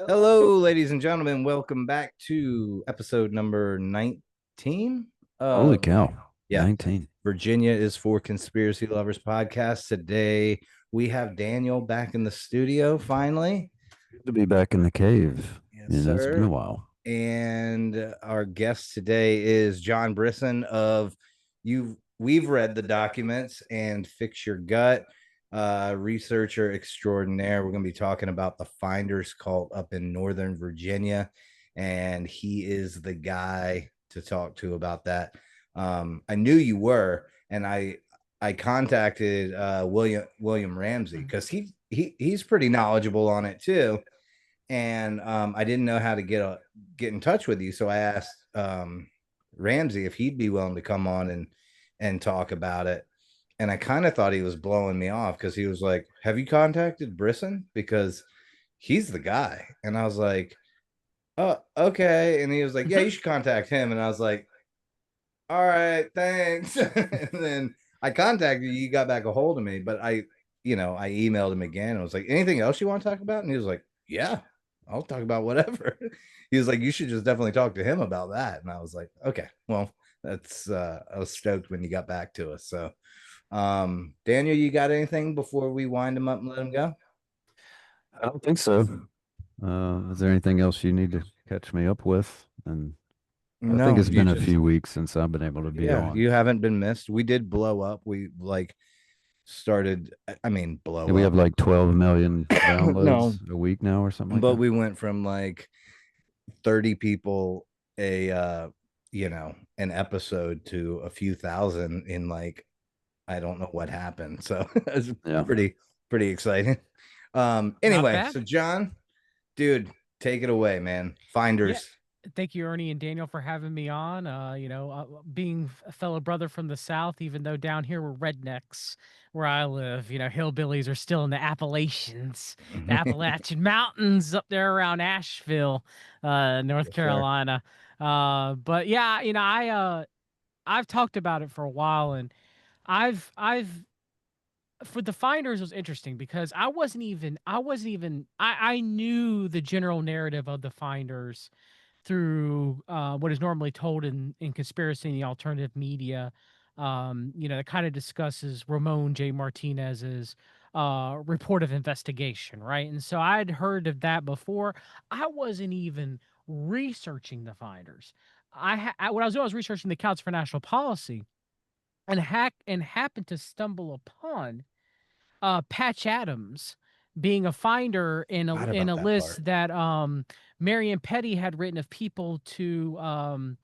Hello, ladies and gentlemen. Welcome back to episode number 19 Holy of, cow. yeah, 19. Virginia is for Conspiracy Lovers podcast. Today, we have Daniel back in the studio finally. Good to be back in the cave. Yes, It's been a sir. while. And our guest today is John Brisson of we've read the documents and Fix Your Gut, researcher extraordinaire. We're going to be talking about the Finders cult up in Northern Virginia, and he is the guy to talk to about that. I knew you were, and I contacted William Ramsey because he's pretty knowledgeable on it too, and I didn't know how to get in touch with you, so I asked Ramsey if he'd be willing to come on and talk about it. And I kind of thought he was blowing me off because he was like, "Have you contacted Brisson? Because he's the guy." And I was like, "Oh, okay." And he was like, "Yeah, you should contact him." And I was like, "All right, thanks." And then I contacted you. You got back a hold of me, but I emailed him again and was like, "Anything else you want to talk about?" And he was like, "Yeah, I'll talk about whatever." He was like, "You should just definitely talk to him about that." And I was like, "Okay, well, that's I was stoked when you got back to us." So, Daniel, you got anything before we wind him up and let him go? I don't think so. Is there anything else you need to catch me up with? And I think No, it's you been a just few weeks since I've been able to be yeah, on. you haven't been missed. We did blow up. We started, I mean, Yeah, blow we have up. like 12 million No, downloads a week now or something like but that. we went from like 30 people an episode to a few thousand in like I don't know what happened. So it's Yeah. pretty exciting. Not Anyway, bad. so John, dude, take it away, man. Yeah. Finders. Thank you, Ernie and Daniel, for having me on. Being a fellow brother from the South, even though down here we're rednecks where I live, hillbillies are still in the Appalachians, the Appalachian Mountains up there around Asheville, North Yes, sir. Carolina. But yeah, I've talked about it for a while, and I've for the Finders was interesting because I knew the general narrative of the Finders through what is normally told in conspiracy in the alternative media. That kind of discusses Ramon J. Martinez's report of investigation, right? And so I'd heard of that before. I wasn't even researching the Finders. What I was doing was researching the Council for National Policy, and happened to stumble upon Patch Adams being a finder Forgot in about a that part. list that Marion Petty had written of people to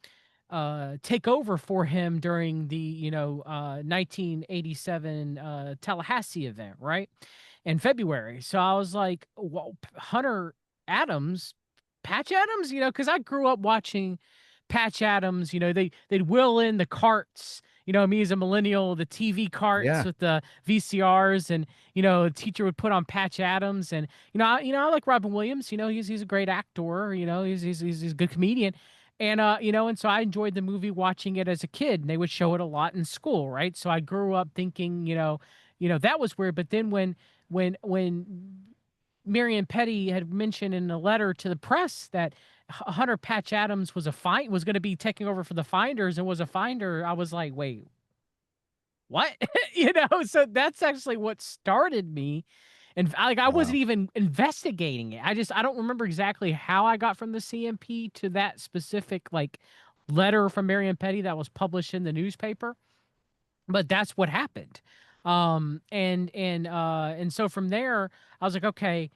take over for him during the 1987 Tallahassee event, right, in February. So I was like, well, Hunter Adams, Patch Adams, because I grew up watching Patch Adams. They'd wheel in the carts. Me as a millennial, the TV carts Yeah. with the VCRs, and the teacher would put on Patch Adams, and I like Robin Williams. He's a great actor. He's a good comedian, and so I enjoyed the movie watching it as a kid, and they would show it a lot in school, right? So I grew up thinking, that was weird. But then when Marion Petty had mentioned in a letter to the press that Hunter Patch Adams was going to be taking over for the Finders and was a finder, I was like, wait, what? So that's actually what started me. And I wasn't Wow. even investigating it. I don't remember exactly how I got from the CMP to that specific like letter from Marion Petty that was published in the newspaper, but that's what happened. And so from there, I was like, okay,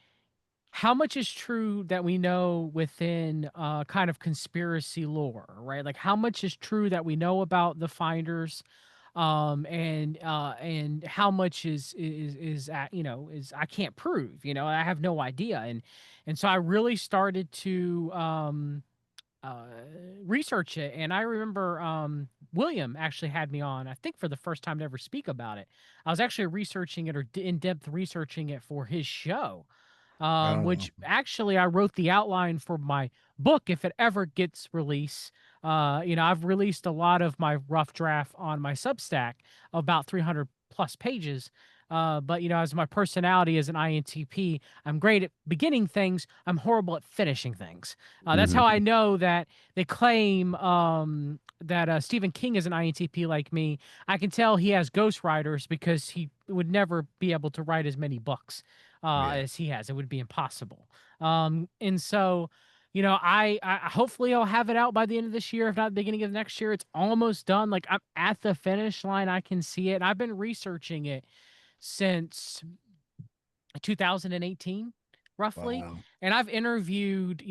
how much is true that we know within kind of conspiracy lore, right? Like how much is true that we know about the Finders, and how much is I can't prove. I have no idea. And so I really started to uh research it. And I remember William actually had me on, I think, for the first time to ever speak about it. I was actually researching it, or in-depth researching it, for his show, Oh, which actually I wrote the outline for my book if it ever gets released. I've released a lot of my rough draft on my Substack, about 300 plus pages. But as my personality as an INTP, I'm great at beginning things. I'm horrible at finishing things. That's Mhm. how I know that they claim that Stephen King is an INTP like me. I can tell he has ghostwriters because he would never be able to write as many books Yeah. as he has. It would be impossible. And so, I hopefully I'll have it out by the end of this year, if not the beginning of next year. It's almost done. Like I'm at the finish line. I can see it. And I've been researching it since 2018 roughly, Wow. and I've interviewed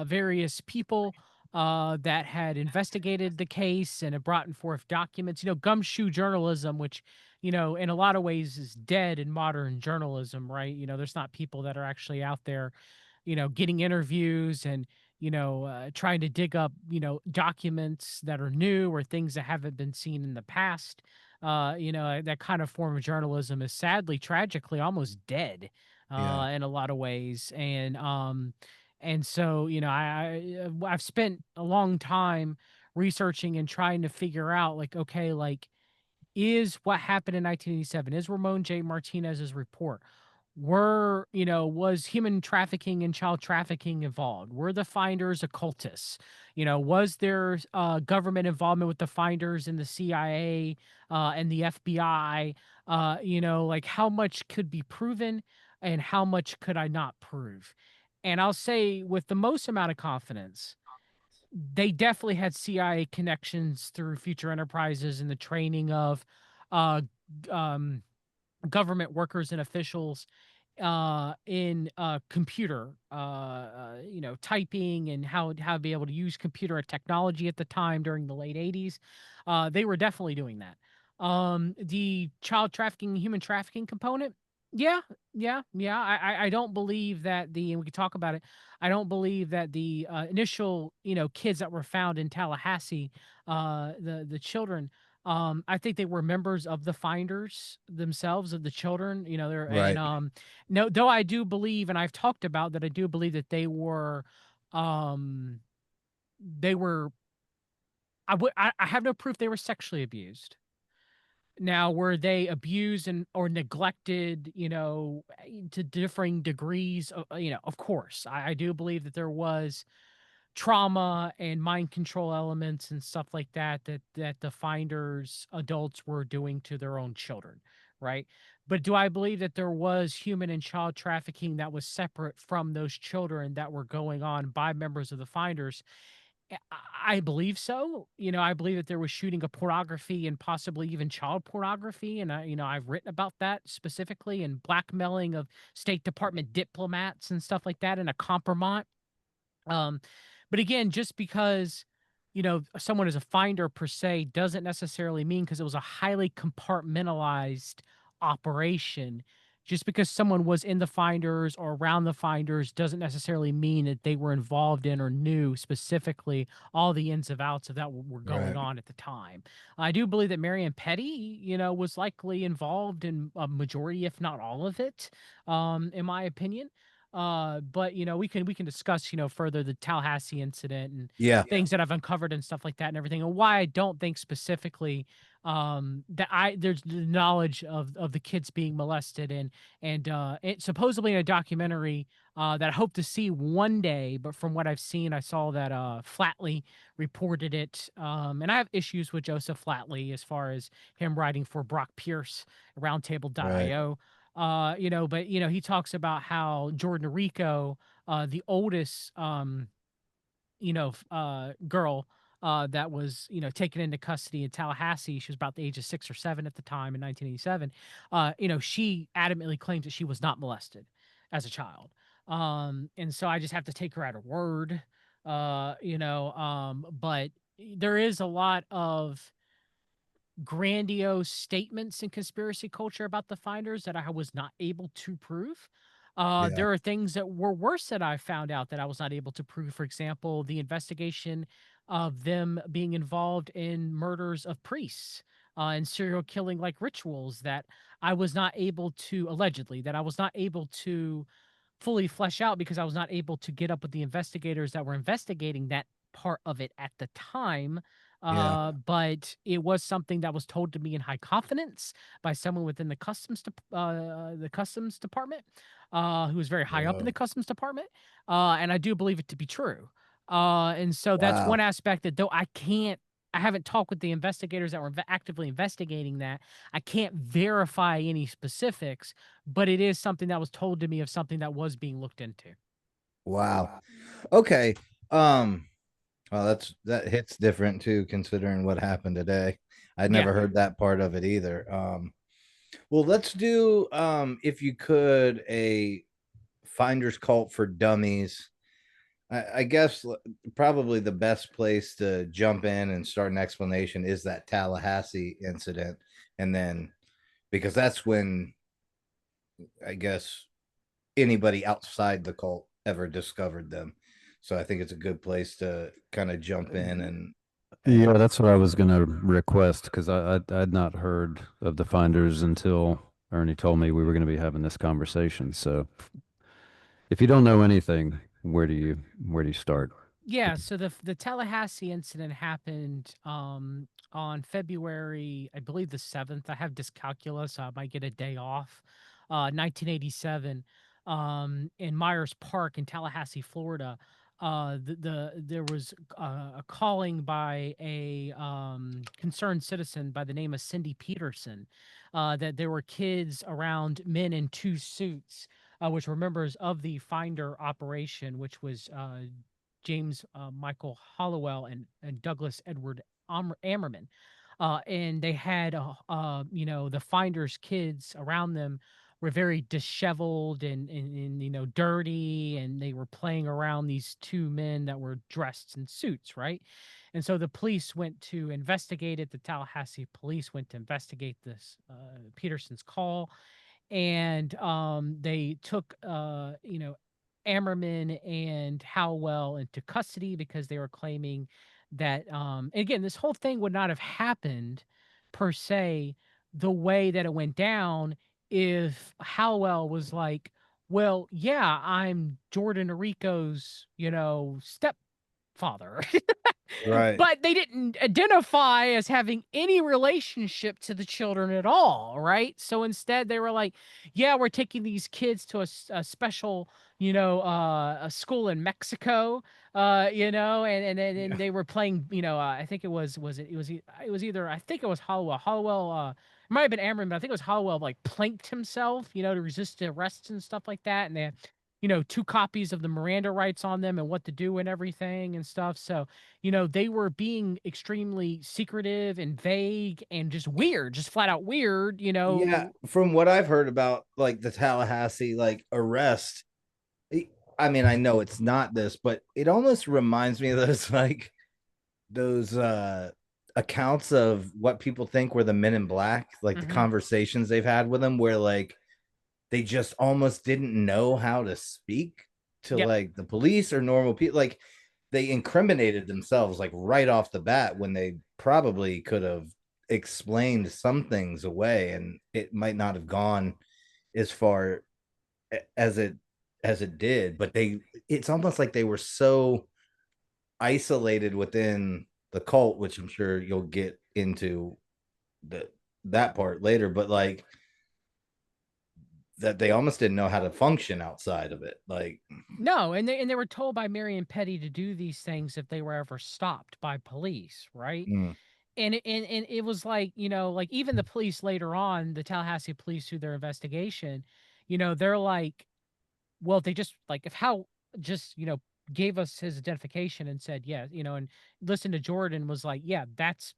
various people that had investigated the case and have brought forth documents, gumshoe journalism, which in a lot of ways is dead in modern journalism, right? There's not people that are actually out there getting interviews and trying to dig up documents that are new or things that haven't been seen in the past. That kind of form of journalism is sadly, tragically, almost dead Yeah. in a lot of ways. And so I've spent a long time researching and trying to figure out, like, okay, like, is what happened in 1987, is Ramon J. Martinez's report, was human trafficking and child trafficking involved? Were the finders occultists? Was there government involvement with the finders and the CIA and the FBI? Like, how much could be proven and how much could I not prove? And I'll say with the most amount of confidence, they definitely had CIA connections through future enterprises and the training of uh, um, government workers and officials in computer typing and how to be able to use computer technology at the time during the late 80s. They were definitely doing that. The child trafficking, human trafficking component, yeah, yeah. I don't believe that and we could talk about it. I don't believe that the initial kids that were found in Tallahassee, the children, I think they were members of the finders themselves, of the children, they're, and Right. no, though I do believe, and I've talked about that, I do believe that um they were, I have no proof they were sexually abused. Now, were they abused and or neglected, to differing degrees? Of course, I do believe that there was trauma and mind control elements and stuff like that the finders adults were doing to their own children, right? But do I believe that there was human and child trafficking that was separate from those children that were going on by members of the finders? I believe so. I believe that there was shooting of pornography and possibly even child pornography, and I've written about that specifically, and blackmailing of State Department diplomats and stuff like that in a compromise. um, but again, just because, someone is a finder per se doesn't necessarily mean, because it was a highly compartmentalized operation. Just because someone was in the finders or around the finders doesn't necessarily mean that they were involved in or knew specifically all the ins and outs of that were going Right. on at the time. I do believe that Marion Petty, was likely involved in a majority, if not all of it, in my opinion. But we can discuss further the Tallahassee incident and Yeah. things that I've uncovered and stuff like that and everything, and why I don't think specifically that there's the knowledge of the kids being molested, and it supposedly in a documentary that I hope to see one day. But from what I've seen, I saw that Flatley reported it, and I have issues with Joseph Flatley as far as him writing for Brock Pierce, Right. Roundtable.io. But he talks about how Jordan Rico, the oldest girl that was taken into custody in Tallahassee. She was about the age of 6 or 7 at the time in 1987. She adamantly claims that she was not molested as a child. And so I just have to take her at her word. But there is a lot of grandiose statements in conspiracy culture about the finders that I was not able to prove. Yeah. There are things that were worse that I found out that I was not able to prove. For example, the investigation of them being involved in murders of priests and serial killing like rituals that I was not able to, allegedly, that I was not able to fully flesh out because I was not able to get up with the investigators that were investigating that part of it at the time. Yeah. But it was something that was told to me in high confidence by someone within the customs department, who was very high up in the Whoa. customs department, and I do believe it to be true. And so that's one Wow. aspect that though I haven't talked with the investigators that were actively investigating that. I can't verify any specifics, but it is something that was told to me of something that was being looked into. Wow. Okay. Um, well, that hits different too, considering what happened today. I'd Yeah. never heard that part of it either. Well, let's do if you could a finder's cult for dummies. I guess probably the best place to jump in and start an explanation is that Tallahassee incident, and then because that's when I guess anybody outside the cult ever discovered them. So I think it's a good place to kind of jump in Yeah, and that's what I was gonna request because I'd not heard of the finders until Ernie told me we were gonna be having this conversation. So if you don't know anything, where do you start? Yeah, so the Tallahassee incident happened on February, I believe the 7th. I have dyscalculia, so I might get a day off. 1987, in Myers Park in Tallahassee, Florida. There was a calling by a concerned citizen by the name of Cindy Peterson, that there were kids around men in two suits, which were members of the Finder operation, which was James Michael Hollowell and Douglas Edward Ammerman. And they had, the finders' kids around them were very disheveled and dirty, and they were playing around these two men that were dressed in suits, right? And so the police went to investigate it. The Tallahassee police went to investigate this Peterson's call, and they took Ammerman and Howell into custody because they were claiming that and again, this whole thing would not have happened per se the way that it went down if Howell was like, well, yeah, I'm Jordan Arico's, stepfather. right. But they didn't identify as having any relationship to the children at all, right? So instead, they were like, "Yeah, we're taking these kids to a special, a school in Mexico, and they were playing, I think it was either I think it was Hollowell. Hollowell, it might have been Amron, but I think it was Hollowell like planked himself, to resist arrests and stuff like that, and they had, two copies of the Miranda rights on them and what to do and everything and stuff. So they were being extremely secretive and vague and just weird, just flat out weird, Yeah, from what I've heard about like the Tallahassee like arrest, I mean, I know it's not this, but it almost reminds me of those like those accounts of what people think were the men in black, like the Mhm. conversations they've had with them where like they just almost didn't know how to speak to Yep. like the police or normal people. Like they incriminated themselves like right off the bat when they probably could have explained some things away and it might not have gone as far as it did, but it's almost like they were so isolated within the cult, which I'm sure you'll get into the that part later, but like that they almost didn't know how to function outside of it. Like, No, and they were told by Marion Petty to do these things if they were ever stopped by police, right? mm, And it was like, like even the police later on, the Tallahassee police through their investigation, they're like, well, they just like if Hal just, gave us his identification and said, yeah, and listen to Jordan was like, yeah, that's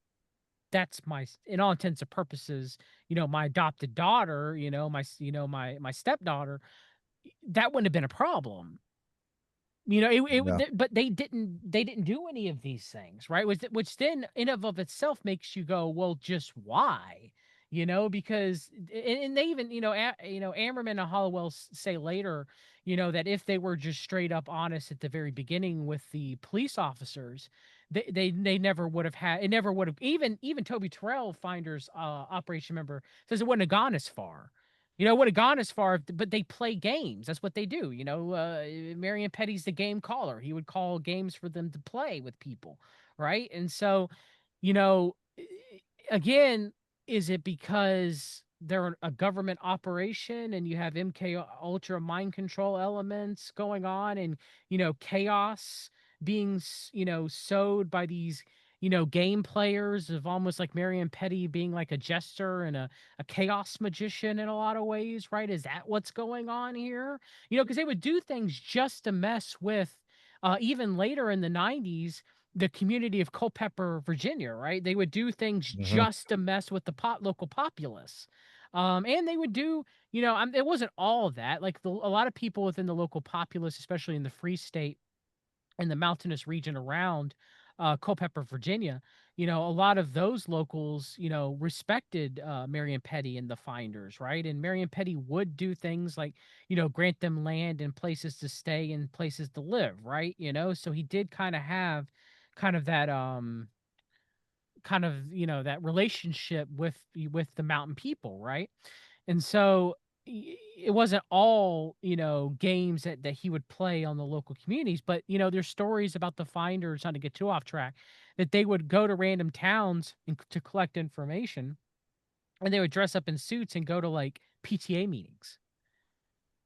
my in all intents and purposes, my adopted daughter, my stepdaughter, that wouldn't have been a problem. no, But they didn't do any of these things, right? Which then in of itself makes you go, well, just why? Because and they even, Ammerman and Hollowell say later, that if they were just straight up honest at the very beginning with the police officers, they never would have had it never would have even Toby Terrell, Finders operation member, says it wouldn't have gone as far. It would have gone as far, but they play games. That's what they do. Marion Petty's the game caller. He would call games for them to play with people, right? And so, you know, again, is it because they're a government operation and you have MK Ultra mind control elements going on, and chaos being sowed by these game players, of almost like Marion Petty being like a jester and a chaos magician in a lot of ways, right? Is that what's going on here? Because they would do things just to mess with, even later in the 90s, the community of Culpeper, Virginia, right? They would do things Mm-hmm. just to mess with the local populace. And they would do, it wasn't all of that. Like a lot of people within the local populace, especially in the Free State and the mountainous region around Culpeper, Virginia, a lot of those locals, respected Marion Petty and the Finders, right? And Marion Petty would do things like, grant them land and places to stay and places to live, right? So he did kind of have kind of that that relationship with the mountain people, right? And so it wasn't all games that he would play on the local communities, but there's stories about the Finders, not to get too off track, that they would go to random towns to collect information, and they would dress up in suits and go to like PTA meetings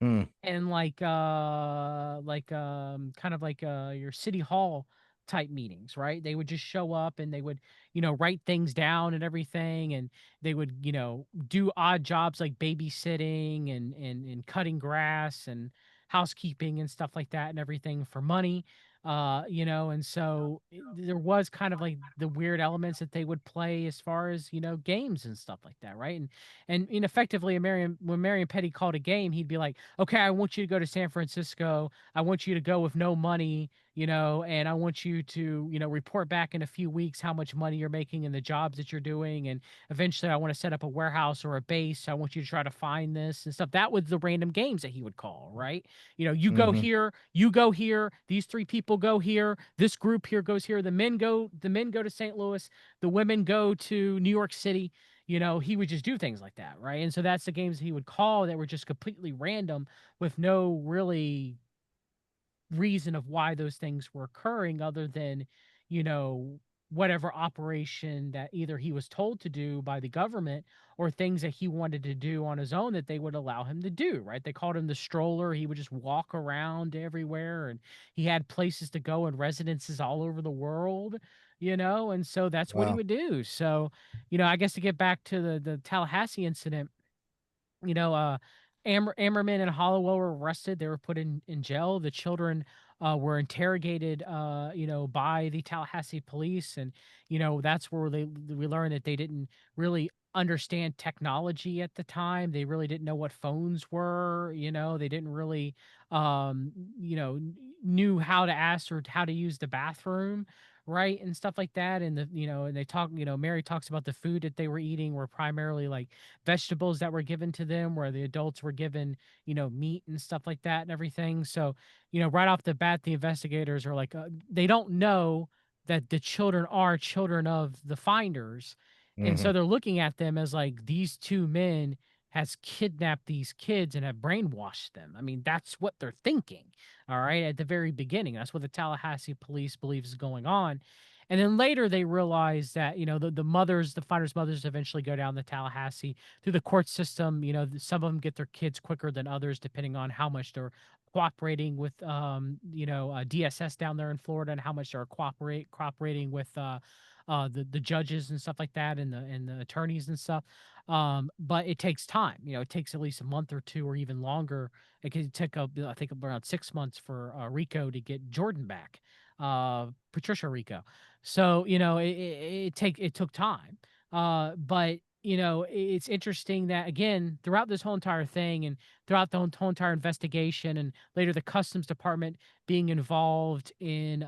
Hmm. and kind of like your city hall type meetings, right? They would just show up and they would write things down and everything, and they would do odd jobs like babysitting and cutting grass and housekeeping and stuff like that and everything for money. And so there was kind of like the weird elements that they would play as far as games and stuff like that, right? And effectively, when Marion Petty called a game, he'd be like, "Okay, I want you to go to San Francisco. I want you to go with no money, and I want you to, report back in a few weeks how much money you're making and the jobs that you're doing. And eventually, I want to set up a warehouse or a base. I want you to try to find this and stuff." That was the random games that he would call, right? You go Mm-hmm. here, you go here. These three people go here. This group here goes here. The men go to St. Louis. The women go to New York City. He would just do things like that, right? And so that's the games he would call that were just completely random with no really reason of why those things were occurring other than, you know, whatever operation that either he was told to do by the government or things that he wanted to do on his own that they would allow him to do, right? They called him the stroller. He would just walk around everywhere, and he had places to go and residences all over the world, and so that's what he Wow. would do. So, I guess to get back to the Tallahassee incident, you know, uh, Ammerman and Hollowell were arrested. They were put in jail. The children were interrogated, by the Tallahassee police, and that's where we learned that they didn't really understand technology at the time. They really didn't know what phones were. They didn't really, um, knew how to ask or how to use the bathroom, right, and stuff like that. And and they talk. Mary talks about the food that they were eating were primarily like vegetables that were given to them, where the adults were given, meat and stuff like that and everything. So, right off the bat, the investigators are like, they don't know that the children are children of the Finders. And Mm-hmm. so they're looking at them as like these two men has kidnapped these kids and have brainwashed them. I mean, that's what they're thinking. All right. At the very beginning, that's what the Tallahassee police believes is going on. And then later they realize that, the finders' mothers eventually go down the Tallahassee through the court system. Some of them get their kids quicker than others, depending on how much they're cooperating with, DSS down there in Florida, and how much they're cooperating with, the judges and stuff like that, and the attorneys and stuff. But it takes time. It takes at least a month or two or even longer. It could take I think around 6 months for Rico to get Jordan back, Patricia Rico. So it took time. But it's interesting that, again, throughout this whole entire thing and throughout the whole entire investigation, and later the Customs Department being involved in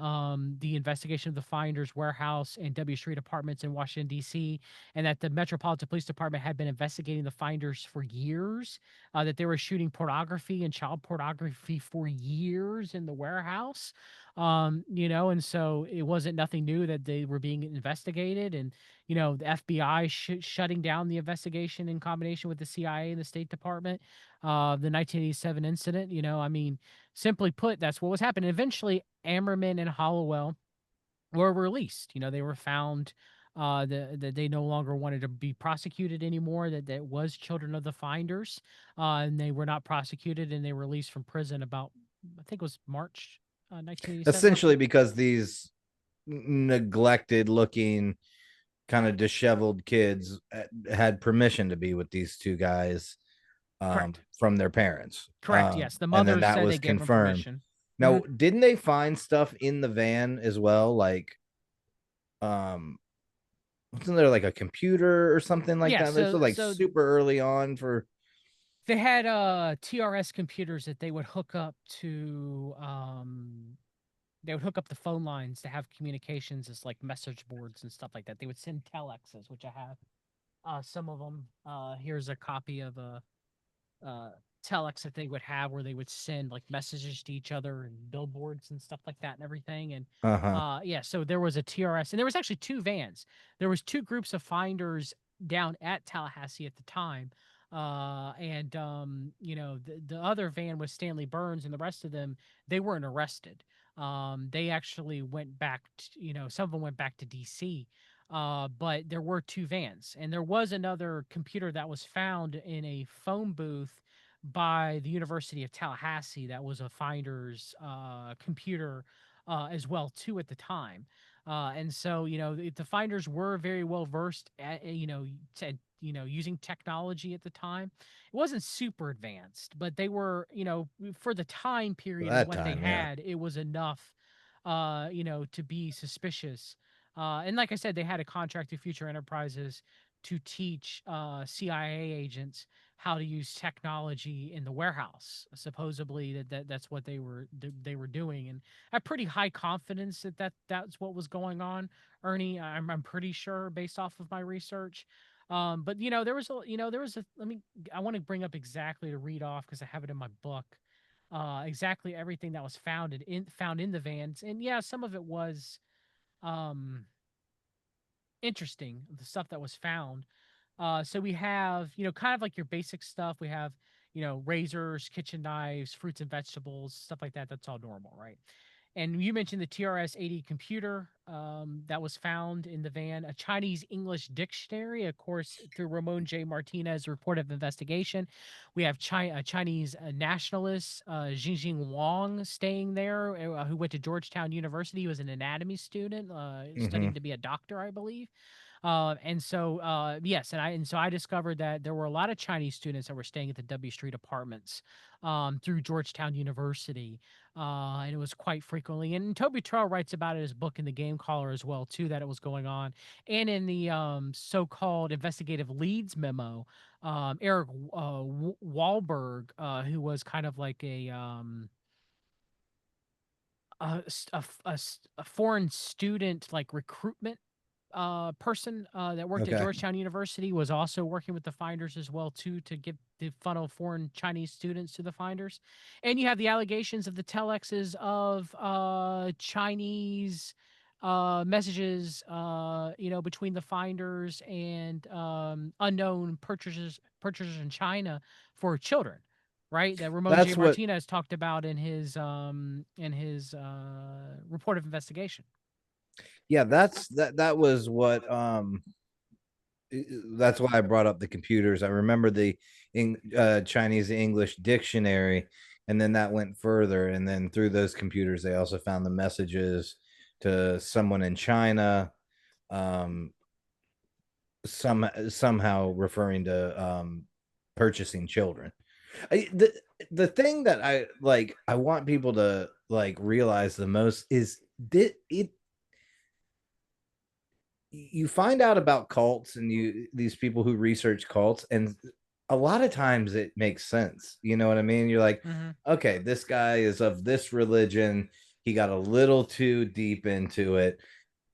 the investigation of the Finders warehouse and W Street apartments in Washington D.C., and that the Metropolitan Police Department had been investigating the Finders for years, that they were shooting pornography and child pornography for years in the warehouse. And so it wasn't nothing new that they were being investigated. And the FBI shutting down the investigation in combination with the CIA and the State Department, the 1987 incident. I mean, simply put, that's what was happening. Eventually, Ammerman and Hollowell were released. They were found that they no longer wanted to be prosecuted anymore. That was children of the finders, and they were not prosecuted, and they were released from prison about, I think it was March 1987, Essentially roughly. because these neglected looking kind of disheveled kids had permission to be with these two guys Correct. from their parents. Correct. Yes, the And then mothers that said was they gave them confirmed. permission. Now, didn't they find stuff in the van as well? Like, um, wasn't there like a computer or something like Yeah. that? This was like So super early on for. they had TRS computers that they would hook up to they would hook up the phone lines to have communications as like message boards and stuff like that. They would send telexes, which I have some of them. Here's a copy of a uh, telex that they would have where they would send like messages to each other and billboards and stuff like that and everything. And Uh-huh. yeah, so there was a TRS, and there was actually two vans. There was two groups of finders down at Tallahassee at the time. And you know, the other van was Stanley Burns, and the rest of them, they weren't arrested. They actually went back to, you know, some of them went back to DC. But there were two vans, and there was another computer that was found in a phone booth by the University of Tallahassee that was a finder's computer as well too at the time. And so, you know, the finders were very well versed at, you know, you know, using technology at the time. It wasn't super advanced, but they were, you know, for the time For period and that what they time, yeah. had, it was enough, you know, to be suspicious. And like I said, they had a contract with Future Enterprises to teach CIA agents how to use technology in the warehouse. Supposedly that's what they were doing, and I have pretty high confidence that's what was going on. Ernie, I'm pretty sure based off of my research. But you know, there was a, I want to bring up exactly to read off because I have it in my book. Exactly everything that was found in the vans, and yeah, some of it was um interesting, the stuff that was found. So we have, you know, kind of like your basic stuff. We have, you know, razors, kitchen knives, fruits and vegetables, stuff like that. That's all normal, right? And you mentioned the TRS-80 computer that was found in the van, a Chinese English dictionary, of course, through Ramon J. Martinez report of investigation. We have Chinese nationalist, Jing Wang, staying there, who went to Georgetown University. He was an anatomy student, Mm-hmm. studying to be a doctor, I believe. And so yes, and so I discovered that there were a lot of Chinese students that were staying at the W Street apartments through Georgetown University, and it was quite frequently. And Toby Trail writes about it in his book in the Game Caller as well too, that it was going on, and in the so-called investigative leads memo, Eric Wahlberg, who was kind of like a foreign student like recruitment person that worked at Okay. Georgetown University, was also working with the finders as well too, to get the funnel foreign Chinese students to the finders. And you have the allegations of the telexes of Chinese messages, you know, between the finders and unknown purchasers in China for children, right? That Ramon J. That's what Martinez talked about in his report of investigation. yeah, that was what that's why I brought up the computers. I remember the Chinese English dictionary, and then that went further. And then through those computers, they also found the messages to someone in China, um, somehow referring to purchasing children. The thing that I like, I want people to like realize the most is that you find out about cults and these people who research cults, and a lot of times it makes sense. You know what I mean? You're like, Mm-hmm. okay, this guy is of this religion. He got a little too deep into it,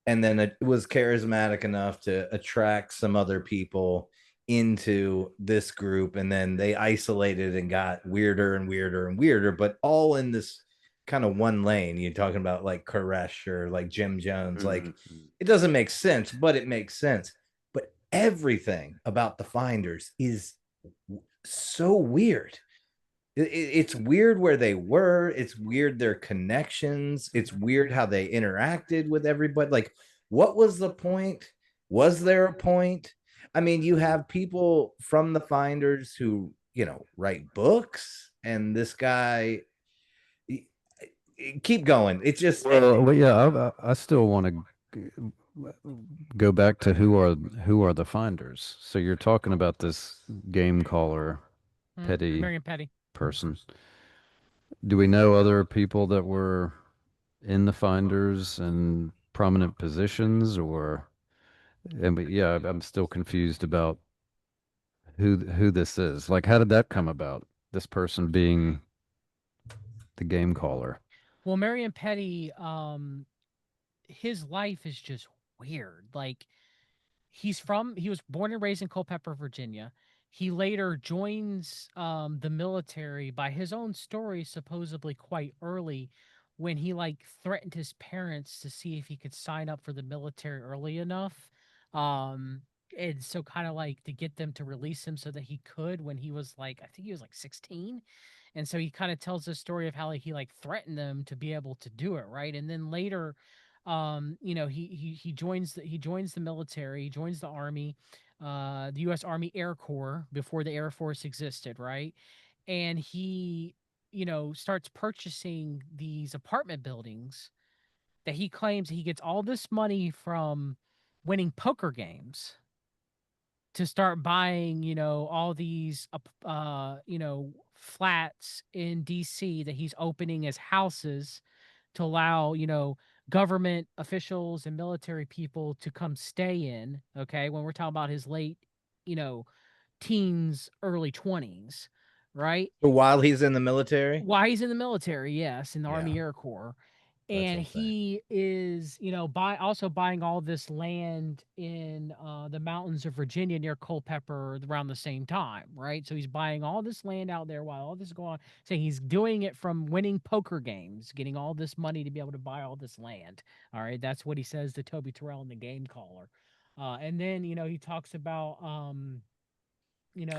and then it was charismatic enough to attract some other people into this group, and then they isolated and got weirder and weirder and weirder, but all in this kind of one lane. You're talking about like Koresh or like Jim Jones. Like, it doesn't make sense, but it makes sense. But everything about the finders is so weird. It's weird where they were. It's weird their connections. It's weird how they interacted with everybody. Like, what was the point Was there a point? I mean, you have people from the finders who, write books, and this guy, keep going. It's just, Well, yeah, I still want to go back to who are the finders. So you're talking about this game caller, petty Marion Petty. person. Do we know other people that were in the finders and prominent positions, or? And but yeah, I'm still confused about who this is. Like, how did that come about? This person being the game caller. Well, Marion Petty, his life is just weird. Like he was born and raised in Culpeper, Virginia. He later joins the military by his own story, supposedly quite early, when he like threatened his parents to see if he could sign up for the military early enough. Um, and so kind of like to get them to release him so that he could when he was like, I think he was like 16. And so he kind of tells the story of how like he like threatened them to be able to do it, right? And then later, he joins the military, he joins the army, the U.S. Army Air Corps before the Air Force existed, right? And he, starts purchasing these apartment buildings that he claims he gets all this money from winning poker games to start buying, all these, flats in DC that he's opening as houses to allow, government officials and military people to come stay in. Okay. When we're talking about his late, you know, teens, early 20s, right? while he's in the military. While he's in the military, yes, in the Yeah, Army Air Corps. that's And insane. he is, also buying all this land in the mountains of Virginia near Culpeper around the same time, right? So he's buying all this land out there while all this is going on. Saying he's doing it from winning poker games, getting all this money to be able to buy all this land. All right, that's what he says to Toby Terrell in the Game Caller. And then he talks about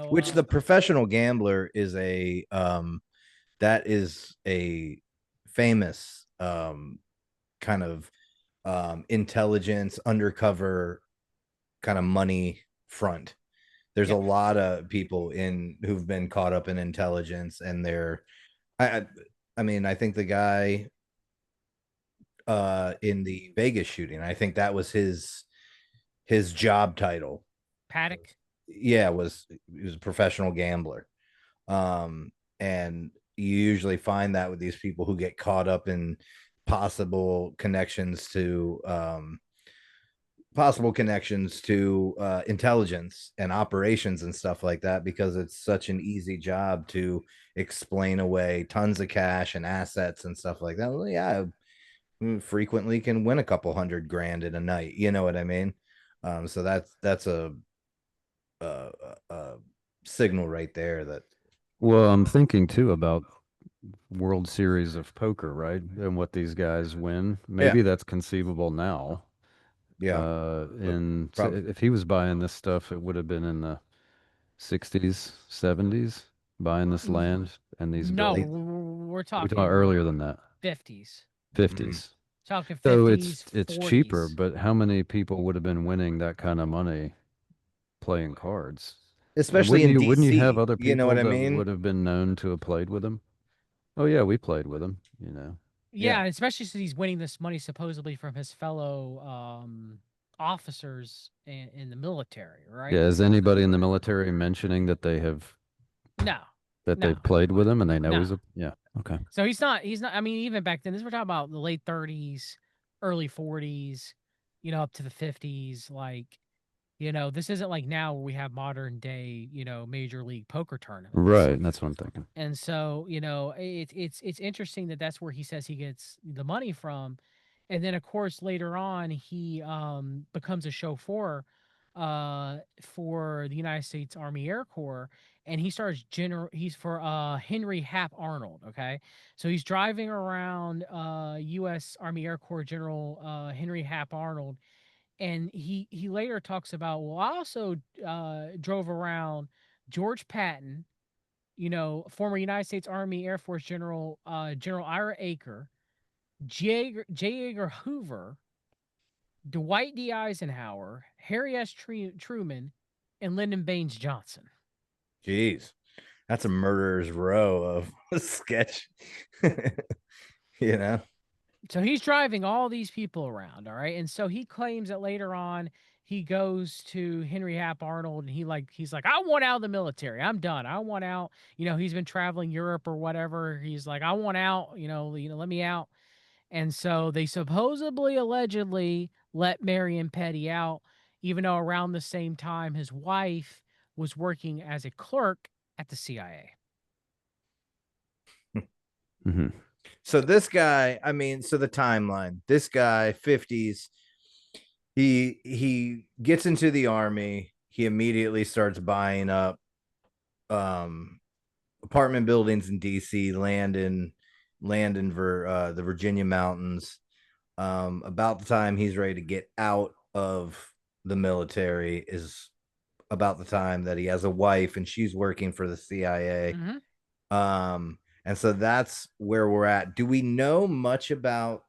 Which the professional gambler is that is a famous kind of intelligence undercover kind of money front. There's a yeah, lot of people in who've been caught up in intelligence, and I I mean, I think the guy in the Vegas shooting, I think that was his job title. Paddock. Yeah, he was a professional gambler. And you usually find that with these people who get caught up in possible connections to intelligence and operations and stuff like that, because it's such an easy job to explain away tons of cash and assets and stuff like that. Well, yeah, frequently can win a couple $100,000 in a night. You know what I mean? So that's a, a signal right there that. Well, I'm thinking too about World Series of Poker, right? And what these guys win. Yeah, Maybe that's conceivable now. yeah, but And so probably. if he was buying this stuff, it would have been in the 60s, 70s, buying this land and these No, buildings. we're We talking talking earlier than that, 50s. 50s. Talking So 50s, it's cheaper, 40s. but how many people would have been winning that kind of money playing cards? And Especially in wouldn't you have DC, other you know people what I that mean? would have been known to have played with him? Oh yeah, we played with him, Yeah, Yeah, especially since he's winning this money supposedly from his fellow officers in the military, Yeah, right? is anybody in the military mentioning No, that no, they've played with him and they know no. he's a yeah, okay. So he's not, I mean, even back then, this we're talking about the late 30s, early 40s, up to the 50s. Like, this isn't like now where we have modern day, major league poker tournaments. Right, that's what I'm thinking. And so, it's interesting that that's where he says he gets the money from. And then of course later on he becomes a chauffeur for the United States Army Air Corps, and he's for Henry Hap Arnold, okay? So he's driving around US Army Air Corps General Henry Hap Arnold, and he later talks about, well, I also drove around George Patton, former United States Army Air Force General Ira Aker, J. Edgar Hoover, Dwight D. Eisenhower, Harry S. Truman, and Lyndon Baines Johnson. Jeez, that's a murderer's row of a sketch. You know? So he's driving all these people around, all right? And so he claims that later on he goes to Henry Hap Arnold and he's like, I want out of the military. I'm done. I want out. He's been traveling Europe or whatever. He's like, I want out, let me out. And so they supposedly allegedly let Marion Petty out, even though around the same time his wife was working as a clerk at the CIA. Mm-hmm. So this guy, I mean, so the timeline, this guy, 50s, he gets into the army. He immediately starts buying up um apartment buildings in DC, the Virginia mountains. About the time he's ready to get out of the military is about the time that he has a wife and she's working for the CIA. And so that's where we're at. Do we know much about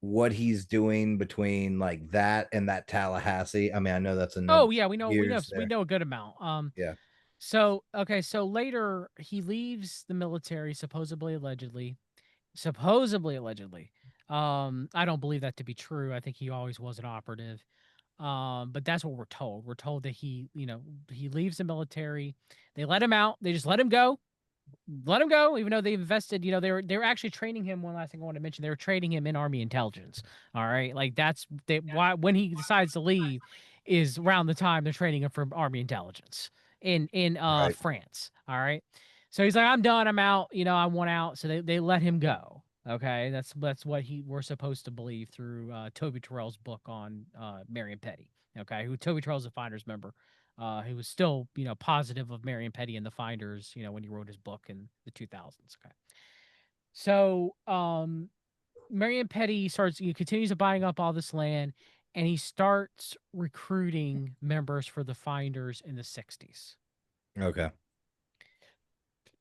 what he's doing between like that and that Tallahassee? I mean, I know that's a number Oh yeah, we of know years we there. know a good amount. Yeah. So okay, so later he leaves the military, supposedly allegedly. I don't believe that to be true. I think he always was an operative. But that's what we're told. We're told that he leaves the military. They let him out. They just let him go. Let him go, even though they invested. They were actually training him. One last thing I want to mention: they were training him in Army intelligence. All right, like why when he decides to leave is around the time they're training him for Army intelligence in Right. France. All right, so he's like, I'm done. I'm out. I want out. So they let him go. Okay, that's what we're supposed to believe through Toby Terrell's book on Marion Petty. Okay, who Toby Terrell's a Finders member. He was still, positive of Marion Petty and the Finders, when he wrote his book in the 2000s. Okay. So, Marion Petty he continues to buying up all this land and he starts recruiting members for the Finders in the 60s. Okay.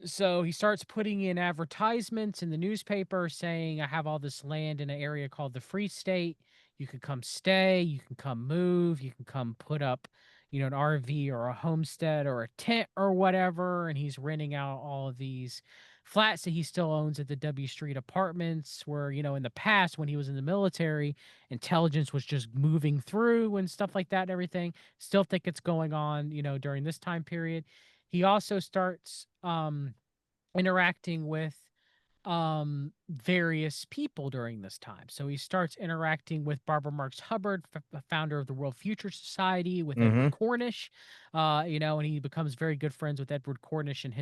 So he starts putting in advertisements in the newspaper saying, I have all this land in an area called the Free State. You can come stay, you can come move, you can come put up, an RV or a homestead or a tent or whatever. And he's renting out all of these flats that he still owns at the W Street apartments, where, in the past, when he was in the military, intelligence was just moving through and stuff like that and everything. Still think it's going on, during this time period. He also starts interacting with various people during this time. So he starts interacting with Barbara Marx Hubbard, founder of the World Future Society, with Edward Mm-hmm. Cornish, and he becomes very good friends with Edward Cornish and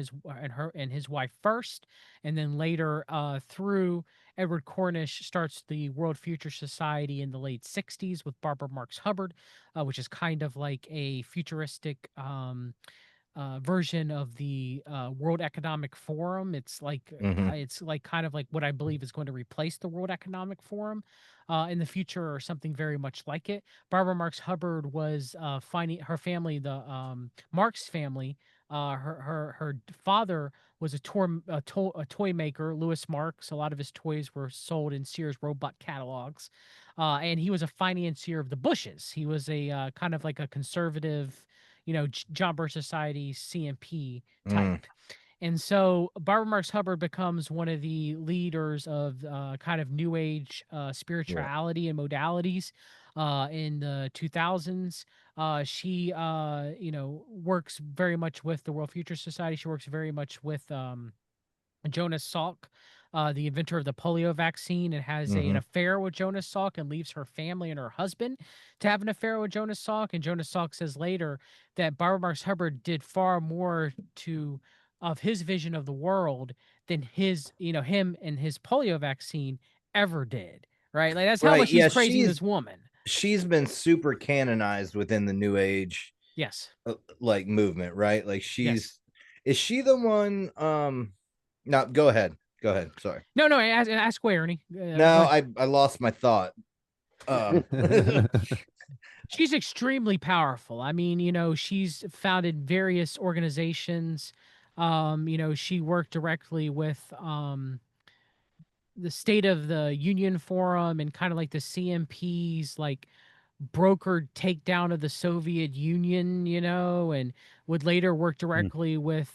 his wife first, and then later through Edward Cornish starts the World Future Society in the late 60s with Barbara Marx Hubbard, which is kind of like a futuristic version of the World Economic Forum. Mm-hmm. It's like kind of like what I believe is going to replace the World Economic Forum in the future, or something very much like it. Barbara Marx Hubbard was finding her family, the Marx family. Her father was a toy maker, Louis Marx. A lot of his toys were sold in Sears Roebuck catalogs, and he was a financier of the Bushes. He was a kind of like a conservative, John Birch Society CMP Mm. type. And so Barbara Marx Hubbard becomes one of the leaders of kind of New Age Yeah. spirituality and modalities in the 2000s. She, works very much with the World Future Society. She works very much with Jonas Salk, the inventor of the polio vaccine, and has an Mm-hmm. affair with Jonas Salk and leaves her family and her husband to have an affair with Jonas Salk. And Jonas Salk says later that Barbara Marx Hubbard did far more of his vision of the world than him and his polio vaccine ever did. Right? Like that's how Right. much he's Yeah, praising this woman. she's been super canonized within the new age Yes. like movement, right? Like Yes. is she the one no, go ahead. Go ahead. Sorry. No, no. Ask away, Ernie. No, Go ahead. I lost my thought. Um She's extremely powerful. I mean, she's founded various organizations. She worked directly with the State of the Union forum and kind of like the CMP's like brokered takedown of the Soviet Union, and would later work Mm. directly with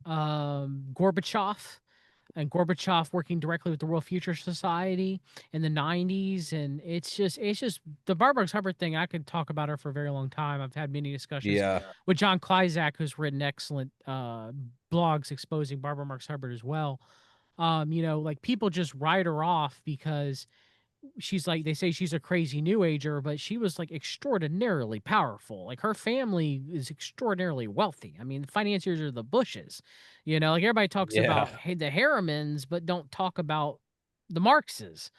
Gorbachev, and Gorbachev working directly with the World Future Society in the 90s. And it's just the Barbara Hubbard thing. I could talk about her for a very long time. I've had many discussions Yeah. with John Kleizak, who's written excellent blogs exposing Barbara Marx Hubbard as well. Like people just write her off because she's like, they say she's a crazy new ager, but she was like extraordinarily powerful. Like her family is extraordinarily wealthy. I mean, the financiers are the Bushes, like everybody talks Yeah. about the Harrimans, but don't talk about the Marxes,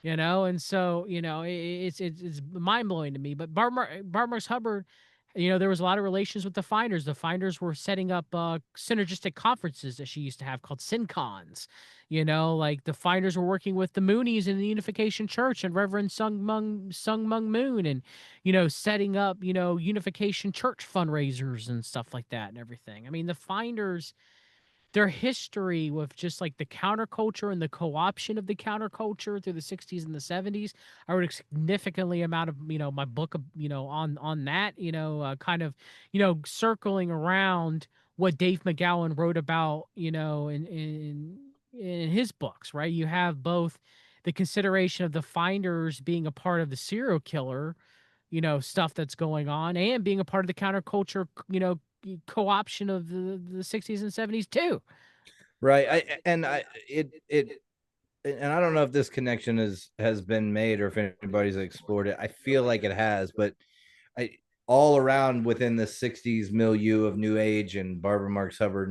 and so it's mind blowing to me. But Barbara Marx Hubbard, there was a lot of relations with the Finders. The Finders were setting up synergistic conferences that she used to have called SynCons. Like the Finders were working with the Moonies in the Unification Church and Reverend Sung Mung Moon, and setting up Unification Church fundraisers and stuff like that and everything. I mean, the Finders, their history with just like the counterculture and the co-option of the counterculture through the 60s and the 70s. I wrote a significantly amount of my book on that, kind of circling around what Dave McGowan wrote about, in his books. Right, you have both the consideration of the Finders being a part of the serial killer stuff that's going on, and being a part of the counterculture, co-option of the 60s and 70s too. Right. And I don't know if this connection has been made or if anybody's explored it. I feel like it has, but I all around within the 60s milieu of New Age and Barbara Marx Hubbard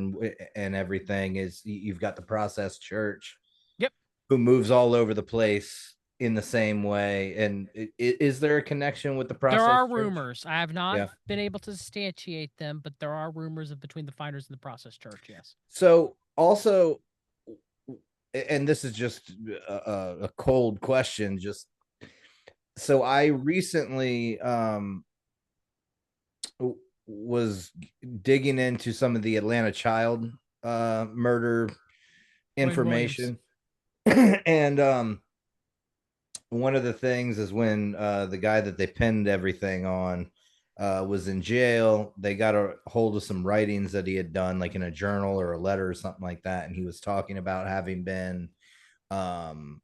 and everything is you've got the process church Yep. who moves all over the place in the same way. And is there a connection with the There process are church? rumors. I have not Yeah. been able to substantiate them, but there are rumors of between the Finders and the Process Church. Yes. So also, and this is just a cold question, just so I recently was digging into some of the Atlanta child murder Wayne Williams. information. And one of the things is when the guy that they pinned everything on was in jail, they got a hold of some writings that he had done, like in a journal or a letter or something like that. And he was talking about having been um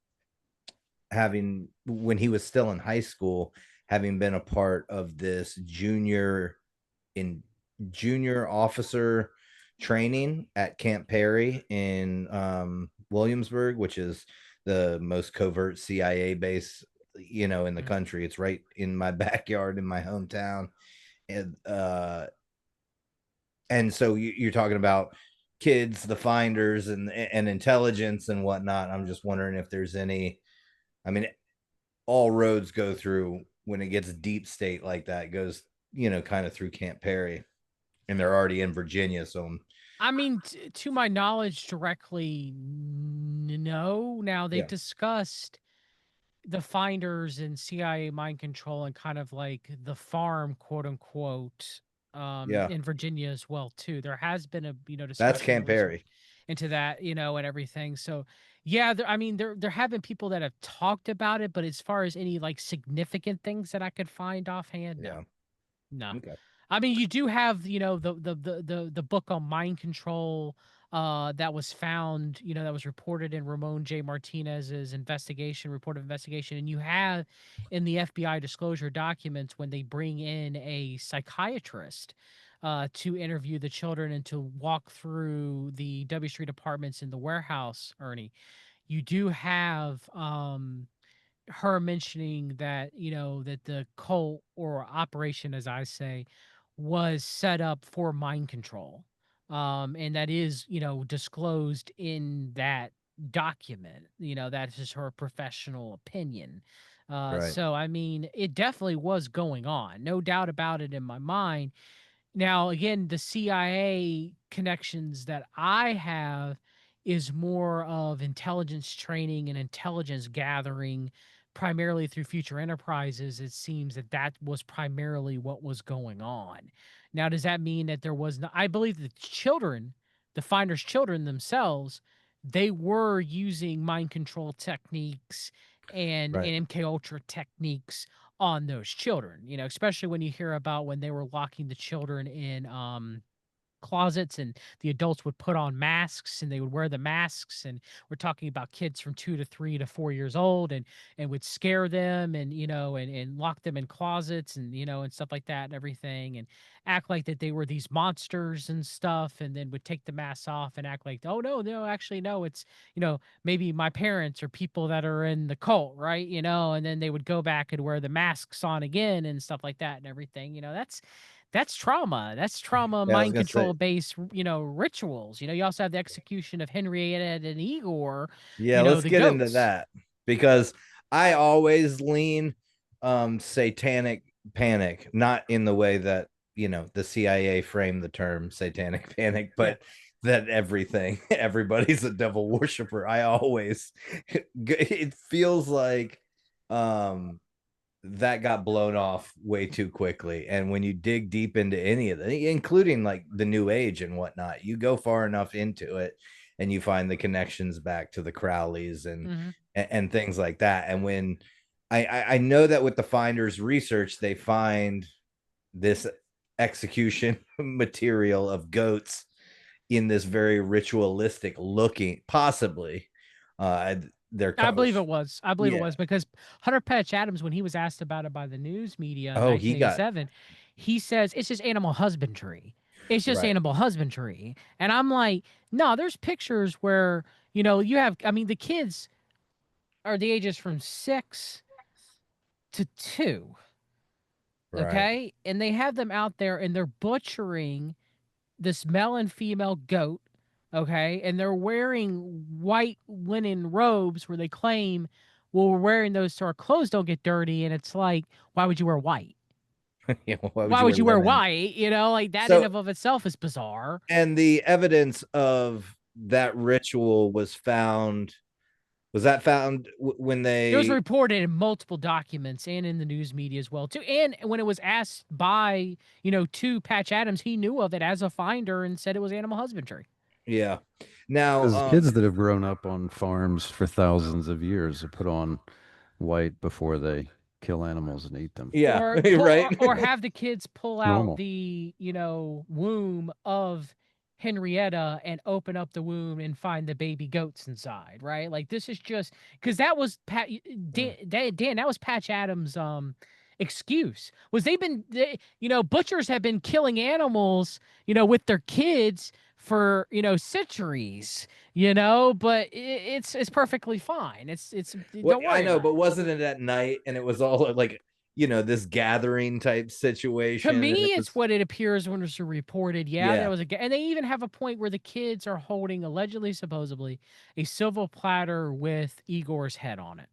having when he was still in high school, having been a part of this junior officer training at Camp Perry in Williamsburg, which is the most covert CIA base, in the country. It's right in my backyard in my hometown. And so you're talking about kids, the Finders, and intelligence and whatnot. I'm just wondering if there's any. I mean, all roads go through when it gets deep state like that. It goes, kind of through Camp Perry, and they're already in Virginia. So I mean, to my knowledge, directly, no. Now they've yeah, discussed the Finders and CIA mind control and kind of like the farm, quote unquote, yeah, in Virginia as well too. There has been a that's discussion Camp and research Perry. into that, and everything. So yeah, I mean there have been people that have talked about it, but as far as any like significant things that I could find offhand, no. Yeah. No. Okay. I mean, you do have, the book on mind control that was found, that was reported in Ramon J. Martinez's report of investigation. And you have in the FBI disclosure documents when they bring in a psychiatrist to interview the children and to walk through the W Street apartments in the warehouse, Ernie. You do have her mentioning that that the cult or operation, as I say, was set up for mind control, and that is disclosed in that document. That's just her professional opinion. Right. So I mean, it definitely was going on, no doubt about it in my mind. Now, again, the CIA connections that I have is more of intelligence training and intelligence gathering, primarily through future enterprises. It seems that that was primarily what was going on. Now, does that mean that there was no, I believe the children, the Finders' children themselves, they were using mind control techniques and Right. MK Ultra techniques on those children. Especially when you hear about when they were locking the children in closets, and the adults would put on masks and they would wear the masks, and we're talking about kids from 2 to 3 to 4 years old, and would scare them, and and lock them in closets, and and stuff like that and everything, and act like that they were these monsters and stuff, and then would take the masks off and act like, oh no, no, actually no, it's maybe my parents or people that are in the cult, right? And then they would go back and wear the masks on again and stuff like that and everything. That's trauma. That's trauma, Yeah, I was mind gonna say, control based, rituals. You also have the execution of Henrietta and Igor, yeah, let's the get into goats. that, because I always lean satanic panic, not in the way that, the CIA framed the term satanic panic, Yeah. but that everybody's a devil worshiper. I always it feels like um that got blown off way too quickly. And when you dig deep into any of it, including like the new age and whatnot, you go far enough into it and you find the connections back to the Crowleys Mm-hmm. and things like that. And when I know that with the finders research, they find this execution material of goats in this very ritualistic looking, possibly their I believe colors. it was. I believe it Yeah. was because Hunter Patch Adams, when he was asked about it by the news media in Oh, he got 1987, he says it's just animal husbandry. It's just right. animal husbandry. And I'm like, no, there's pictures where, you have, I mean, the kids are the ages from 6 to 2. Right. Okay. And they have them out there and they're butchering this male and female goat. Okay. And they're wearing white linen robes where they claim, well, we're wearing those so our clothes don't get dirty. And it's like, why would you wear white? Yeah, why would Why you wear would you wear linen? white? Like that in So, of itself is bizarre. and the evidence of that ritual was that found when It was they, reported in multiple documents and in the news media as well too. And when it was asked by, to Patch Adams, he knew of it as a finder and said it was animal husbandry. yeah. Now, Because kids that have grown up on farms for thousands of years have put on white before they kill animals and eat them. yeah, Or right. or have the kids pull It's out normal. the womb of Henrietta and open up the womb and find the baby goats inside, right? Like this is just because that was Dan, that was Patch Adams excuse. Was butchers have been killing animals with their kids for centuries, but it's perfectly fine. It's What don't I worry know, about but it. wasn't it at night and it was all like, this gathering type To situation, and it me, it's was, what it appears when it's reported. Yeah, there yeah. was and they even have a point where the kids are holding, allegedly, supposedly, a silver platter with Igor's head on it.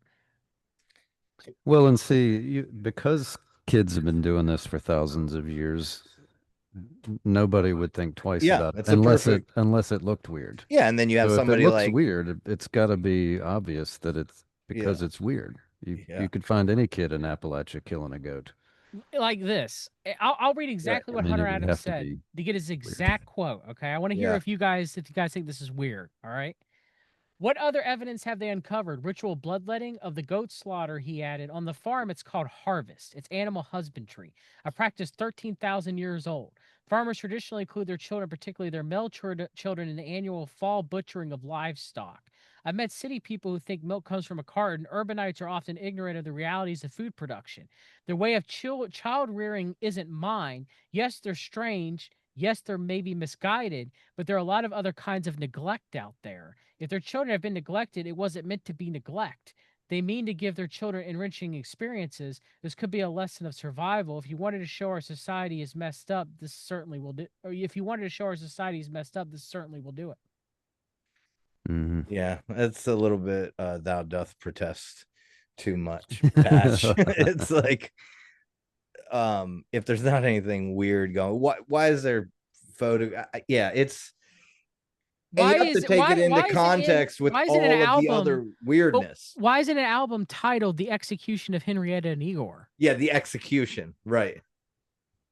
Well, and see, because kids have been doing this for thousands of years, nobody would think twice Yeah, about it that's a perfect. unless it looked weird. Yeah, and then you have So if it somebody looks like, weird, it's got to be obvious that it's yeah, because it's weird. You yeah, could find any kid in Appalachia killing a goat. Like this. I'll read right. exactly I what mean, Hunter it would Adams have to said be to get his weird. exact quote. Okay, I want to hear Yeah. if you guys think this is weird. All right. What other evidence have they uncovered? Ritual bloodletting of the goat slaughter, he added. On the farm, it's called harvest. It's animal husbandry, a practice 13,000 years old. Farmers traditionally include their children, particularly their male children, in the annual fall butchering of livestock. I've met city people who think milk comes from a carton. Urbanites are often ignorant of the realities of food production. Their way of child rearing isn't mine. Yes, they're strange. Yes, they're maybe misguided, but there are a lot of other kinds of neglect out there. If their children have been neglected, it wasn't meant to be neglect. They mean to give their children enriching experiences. This could be a lesson of survival. If you wanted to show our society is messed up, this certainly will do. Or if you wanted to show our society is messed up, this certainly will do it. Hmm. Yeah, it's a little bit thou doth protest too much, Patch. It's like, if there's not anything weird going, why is there photo? Yeah, it's, and you Why have to is take it into why is it in context with why is it an all of the album? other But weirdness. why is it an album titled "The Execution of Henrietta and Igor"? Yeah, the execution, right.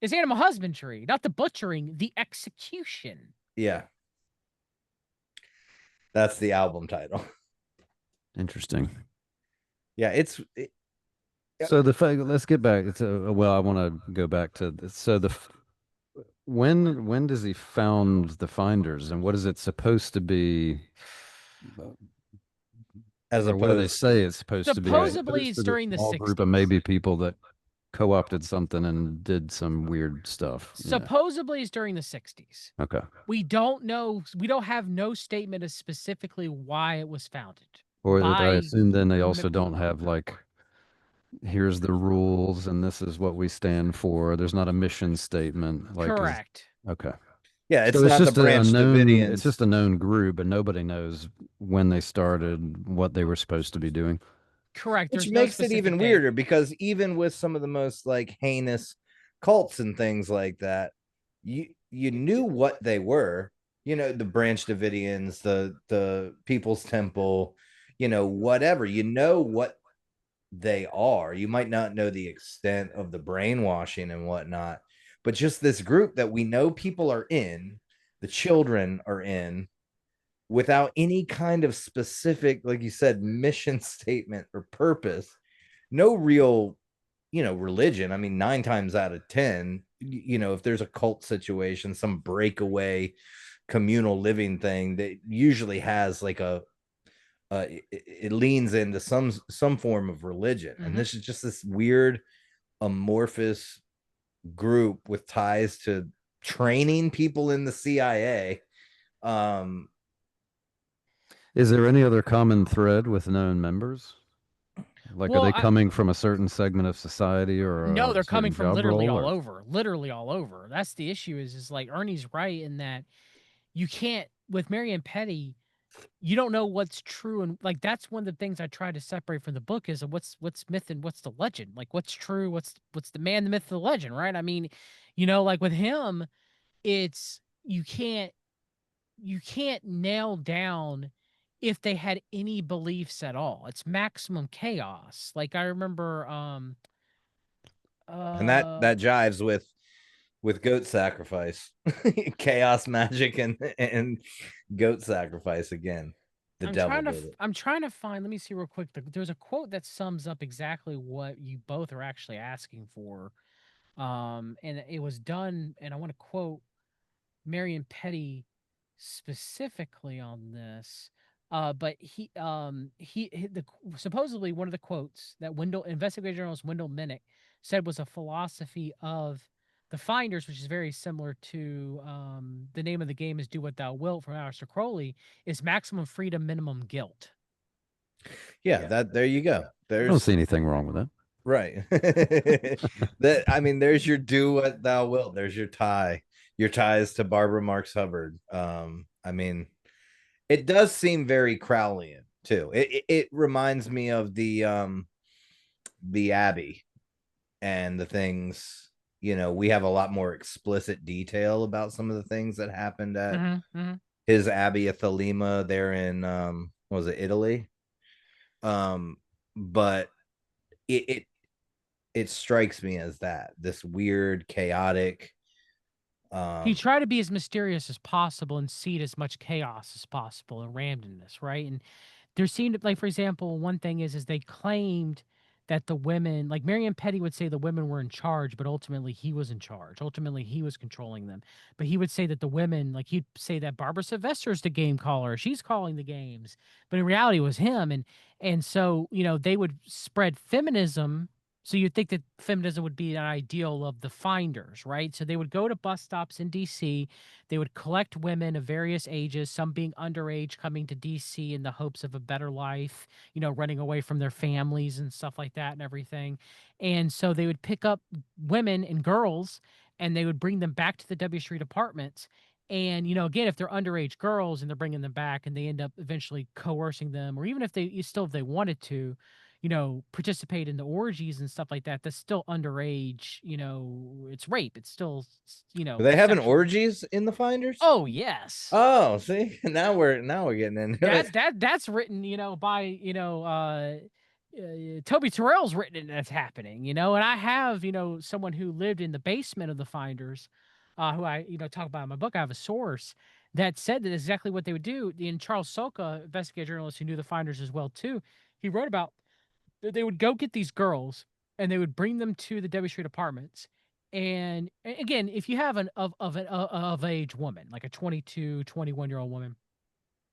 It's animal husbandry, not the butchering. The execution. Yeah. That's the album title. Interesting. Yeah, Yep. So the fact, let's get back. It's well, I want to go back to this. So when does he found the finders, and what is it supposed to be? as Or what do they opposed. say it's supposed to be? Is it Supposedly, supposed it's to be a during the small group of 60s. maybe people that co-opted something and did some weird stuff. Supposedly, it's during the 60s. Okay. We don't know. We don't have no statement of specifically why it was founded. Or that I By assume then they also don't have like, here's the rules and this is what we stand for. There's not a mission statement. Like, correct. okay. Yeah, it's So it's not the just a Branch known, it's Davidians. just a known group, but nobody knows when they started, what they were supposed to be doing. Correct. Which There's no makes it even specific date. weirder because even with some of the most like heinous cults and things like that, you knew what they were. You know, the Branch Davidians, the People's Temple, whatever. You know what they are. You might not know the extent of the brainwashing and whatnot, but just this group that we know people are in, the children are in, without any kind of specific, like you said, mission statement or purpose, no real, religion. I mean, 9 times out of 10, if there's a cult situation, some breakaway communal living thing that usually has like it leans into some form of religion. And this is just this weird amorphous group with ties to training people in the CIA. Is there any other common thread with known members? Like, are Well, they coming from a certain segment of society or no, a they're coming certain from job literally role? all Or over. Literally all over. That's the issue. Is like Ernie's right in that you can't with Marion Petty. You don't know what's true, and like that's one of the things I try to separate from the book is what's myth and what's the legend. Like what's true, what's the man, the myth, the legend, right? I mean, like with him, it's you can't nail down if they had any beliefs at all. It's maximum chaos. Like I remember and that uh that jives with goat sacrifice, chaos magic, and goat sacrifice again. The devil did it. I'm trying to find, let me see real quick. There's a quote that sums up exactly what you both are actually asking for. And it was done, and I want to quote Marion Petty specifically on this. But supposedly one of the quotes that Wendell investigator journalist Wendell Minnick said was a philosophy of the Finders, which is very similar to the name of the game is "Do What Thou Wilt" from Aleister Crowley, is maximum freedom, minimum guilt. Yeah, that there you go. I don't There's see anything wrong with that. right. That I mean, there's your do what thou wilt. There's your tie. Your ties to Barbara Marx Hubbard. I mean, it does seem very Crowleyan too. It reminds me of the Abbey and the things. We have a lot more explicit detail about some of the things that happened at his Abbey of Thelema there in what was it, Italy? But it strikes me as that this weird, chaotic. He tried to be as mysterious as possible and seed as much chaos as possible and randomness, right? And there seemed like, for example, one thing is they claimed that the women, like Marion Petty would say the women were in charge, but ultimately he was in charge. Ultimately he was controlling them. But he would say that the women, like he'd say that Barbara Sylvester's the game caller, she's calling the games. But in reality it was him. And so, they would spread feminism. So you'd think that feminism would be an ideal of the Finders, right? So they would go to bus stops in DC. They would collect women of various ages, some being underage, coming to DC in the hopes of a better life, running away from their families and stuff like that and everything. And so they would pick up women and girls and they would bring them back to the W Street apartments. And, again, if they're underage girls and they're bringing them back and they end up eventually coercing them, or even if they wanted to, participate in the orgies and stuff like that, that's still underage, it's rape. It's still, Do they having sexual. orgies in the Finders? Oh, yes. Oh, see, now we're getting into it. That's written, by, Toby Terrell's written it that's happening, and I have, someone who lived in the basement of the Finders, who I, talk about in my book. I have a source that said that exactly what they would do. And Charles Soka, investigative journalist who knew the finders as well too, he wrote about that they would go get these girls and they would bring them to the Debbie Street apartments. And again, if you have an of age woman, like a 22, 21-year-old woman,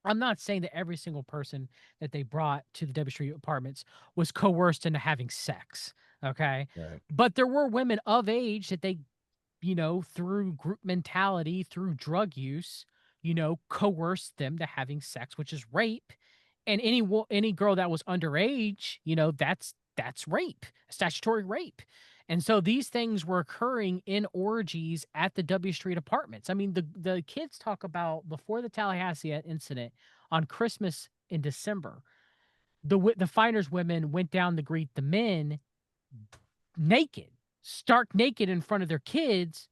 I'm not saying that every single person that they brought to the Debbie Street apartments was coerced into having sex. Okay. Right. But there were women of age that they, through group mentality, through drug use, coerced them to having sex, which is rape. And any girl that was underage, that's rape, statutory rape. And so these things were occurring in orgies at the W Street apartments. I mean, the kids talk about before the Tallahassee incident on Christmas in December, the finders women went down to greet the men naked, stark naked in front of their kids,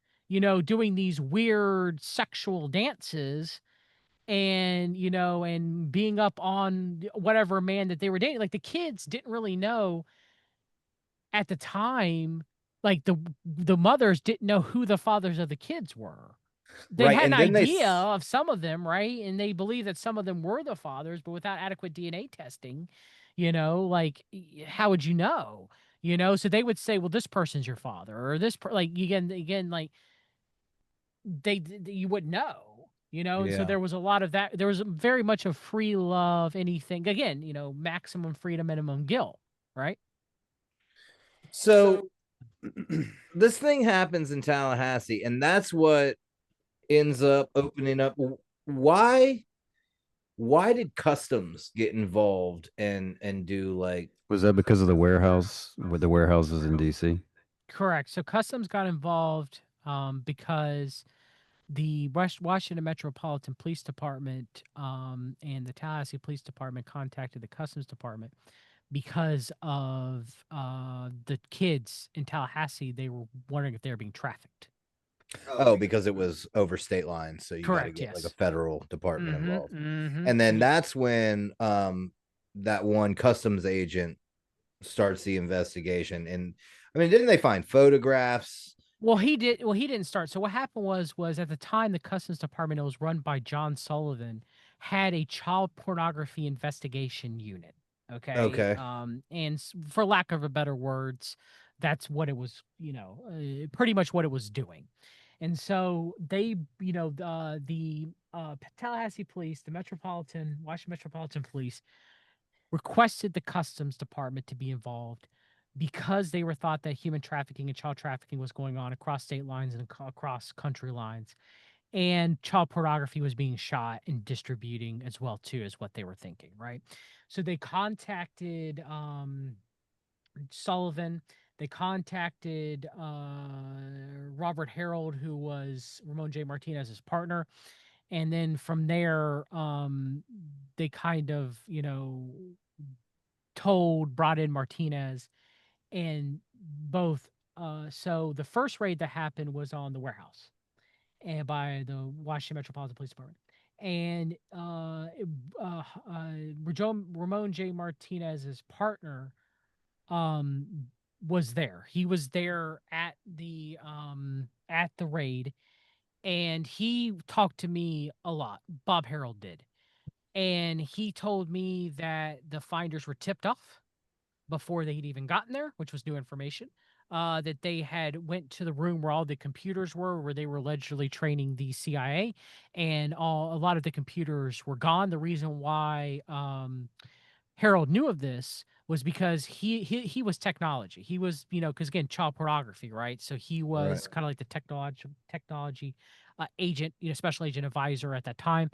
doing these weird sexual dances and, and being up on whatever man that they were dating. Like the kids didn't really know at the time, like the mothers didn't know who the fathers of the kids were. They Right. had an And then idea of some of them, right? And they believed that some of them were the fathers, but without adequate DNA testing, like how would you know? So they would say, "Well, this person's your father," or like again, like you wouldn't know, And so yeah. there was a lot of that. There was very much a free love, anything again, maximum freedom, minimum guilt, right? So this thing happens in Tallahassee, and that's what ends up opening up. Why did customs get involved and do like Was that because of the warehouse with the warehouses in DC? Correct. So customs got involved because the Washington Metropolitan Police Department and the Tallahassee Police Department contacted the Customs Department because of the kids in Tallahassee. They were wondering if they were being trafficked. because it was over state lines, so you got to Correct. get like a Yes. federal department involved. Mm-hmm. And then that's when that one customs agent starts the investigation. And I mean, didn't they find photographs? Well, he did. Well, he didn't start. So what happened was at the time the Customs Department, it was run by John Sullivan, had a child pornography investigation unit. Okay. Okay. And for lack of a better words, that's what it was. Pretty much what it was doing. And so they, the Tallahassee Police, the Washington Metropolitan Police, requested the Customs Department to be involved because they were thought that human trafficking and child trafficking was going on across state lines and across country lines, and child pornography was being shot and distributing as well too, is what they were thinking, right? So they contacted Sullivan. They contacted Robert Harold, who was Ramon J. Martinez's partner, and then from there, they kind of brought in Martinez, and both. So the first raid that happened was on the warehouse, and by the Washington Metropolitan Police Department, and Ramon J. Martinez's partner was there. He was there at the raid, and he talked to me a lot. Bob Harold did. And he told me that the finders were tipped off before they'd even gotten there, which was new information. That they had went to the room where all the computers were, where they were allegedly training the CIA, and a lot of the computers were gone. The reason why Harold knew of this was because he was technology. He was, because again, child pornography, right? So he was Right. kind of like the technology agent, special agent advisor at that time.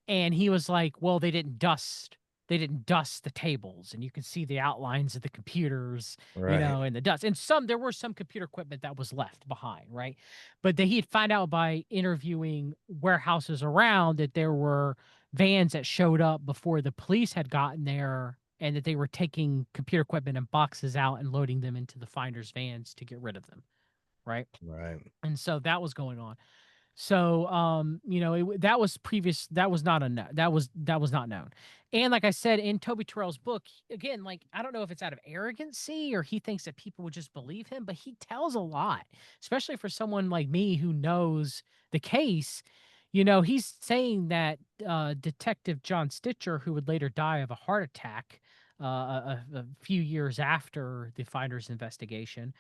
And he was like, well, they didn't dust the tables, and you can see the outlines of the computers, Right. in the dust. And there were some computer equipment that was left behind, right? But he'd find out by interviewing warehouses around that there were vans that showed up before the police had gotten there, and that they were taking computer equipment and boxes out and loading them into the finders' vans to get rid of them, right? Right. And so that was going on. So, that was previous. That was not not known. And like I said in Toby Terrell's book, again, like I don't know if it's out of arrogancy or he thinks that people would just believe him, but he tells a lot, especially for someone like me who knows the case. He's saying that Detective John Stitcher, who would later die of a heart attack a few years after the Finders investigation,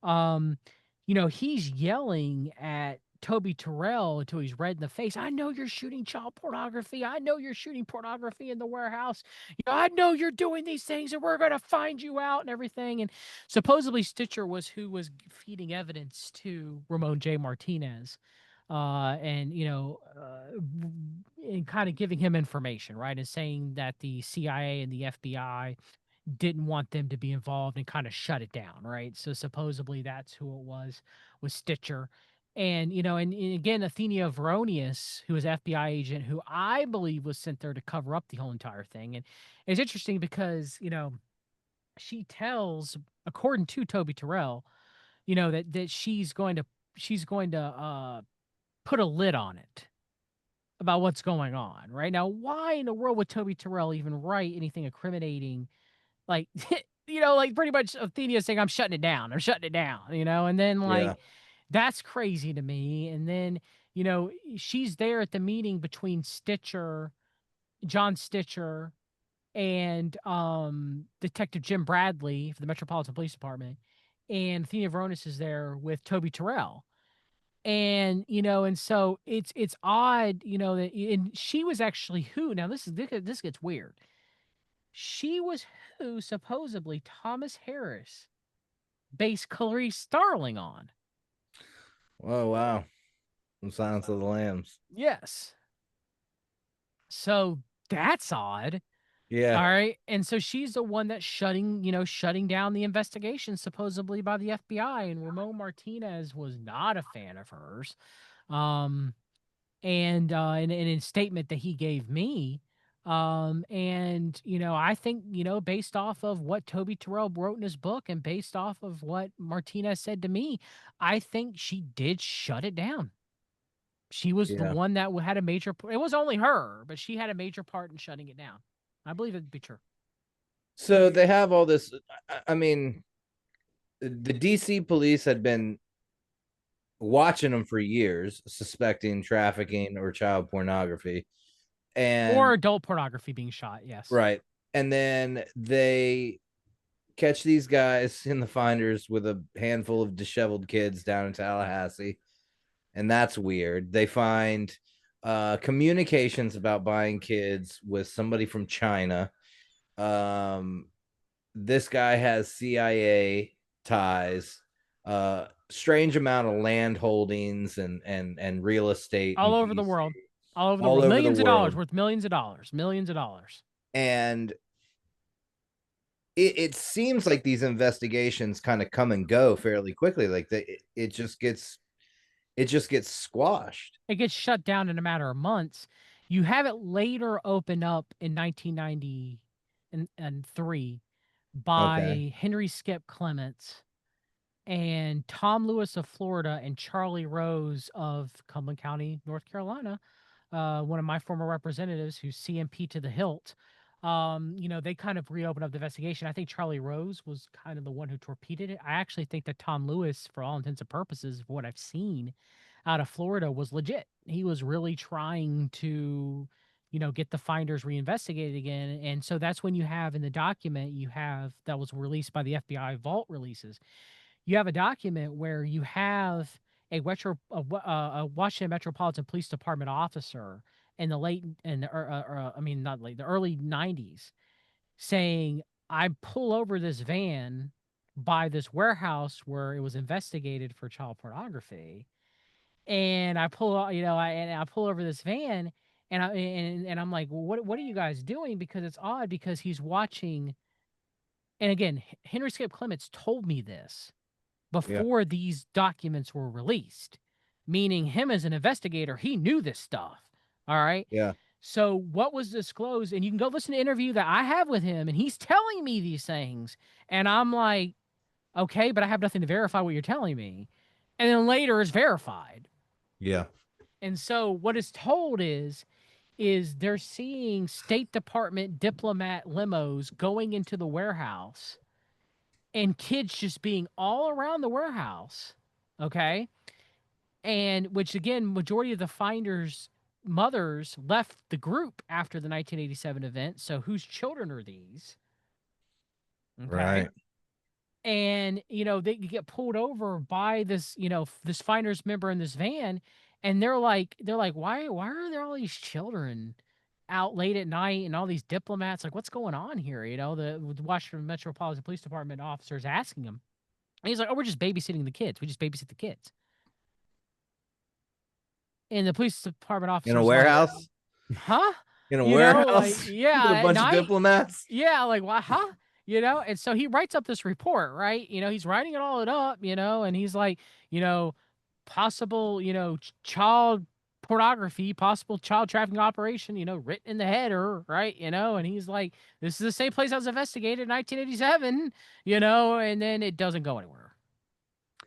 um, he's yelling at Toby Terrell until he's red in the face. I know you're shooting child pornography. I know you're shooting pornography in the warehouse. I know you're doing these things, and we're going to find you out and everything. And supposedly Stitcher was who was feeding evidence to Ramon J. Martinez, and and kind of giving him information, right, and saying that the CIA and the FBI didn't want them to be involved and kind of shut it down, right? So supposedly that's who it was Stitcher. And and again, Athenia Veronius, who was FBI agent, who I believe was sent there to cover up the whole entire thing. And it's interesting because she tells, according to Toby Terrell, that she's going to put a lid on it about what's going on right now. Why in the world would Toby Terrell even write anything incriminating? Like, like pretty much Athenia saying, I'm shutting it down. I'm shutting it down, and then Yeah. like, that's crazy to me. And then, she's there at the meeting between John Stitcher, and Detective Jim Bradley for the Metropolitan Police Department. And Athenia Veronis is there with Toby Terrell. And and so it's odd, that, and she was actually who, now this gets weird. She was who supposedly Thomas Harris based Clarice Starling on. Oh wow. From Silence of the Lambs. Yes. So that's odd. Yeah. All right. And so she's the one that's shutting down the investigation supposedly by the FBI. And Ramon Martinez was not a fan of hers. Um, and in a statement that he gave me, and I think based off of what Toby Terrell wrote in his book and based off of what Martinez said to me, I think she did shut it down. She was the Yeah. one that had a major it was only her, but she had a major part in shutting it down. I believe it'd be true. So they have all this. I mean, the DC police had been watching them for years, suspecting trafficking or child pornography. Or And adult pornography being shot, yes. right. And then they catch these guys in the Finders with a handful of disheveled kids down in Tallahassee. And that's weird. They find communications about buying kids with somebody from China. This guy has CIA ties, strange amount of land holdings and real estate All in over the DC, world. All over the all world. over the Millions of dollars, world. worth millions of dollars. Millions of dollars. And it seems like these investigations kind of come and go fairly quickly. Like it just gets squashed. It gets shut down in a matter of months. You have it later open up in 1990 and 3 Okay. by Henry Skip Clements and Tom Lewis of Florida and Charlie Rose of Cumberland County, North Carolina, one of my former representatives who's CMP to the hilt. They kind of reopened up the investigation. I think Charlie Rose was kind of the one who torpedoed it. I actually think that Tom Lewis, for all intents and purposes, of what I've seen out of Florida, was legit. He was really trying to, get the Finders reinvestigated again. And so that's when you have in the document that was released by the FBI vault releases. You have a document where you have a Washington Metropolitan Police Department officer in the late and I mean not late, the early 90s, saying, I pull over this van by this warehouse where it was investigated for child pornography, and I pull I pull over this van, and I'm like, well, what are you guys doing? Because it's odd, because he's watching. And again, Henry Skip Clements told me this Yeah. before these documents were released, meaning him as an investigator, he knew this stuff. All right. Yeah. So what was disclosed, and you can go listen to an interview that I have with him, and he's telling me these things. And I'm like, okay, but I have nothing to verify what you're telling me. And then later it's verified. Yeah. And so what is told is they're seeing State Department diplomat limos going into the warehouse and kids just being all around the warehouse. Okay. And which again, majority of the Finders mothers left the group after the 1987 event. So whose children are these? Okay. Right. And they get pulled over by this this finders member in this van, and they're like why are there all these children out late at night and all these diplomats, like what's going on here? The Washington Metropolitan Police Department officers asking him, and he's like, oh, we're just babysitting the kids, we just babysit the kids. And the police department officer In a warehouse? huh? In a You know, warehouse? like, yeah, With a at bunch of night? diplomats? Yeah, like, what, huh? And so he writes up this report, right? He's writing it all up, and he's like, possible, child pornography, possible child trafficking operation, written in the header, right? And he's like, this is the same place I was investigated in 1987, and then it doesn't go anywhere.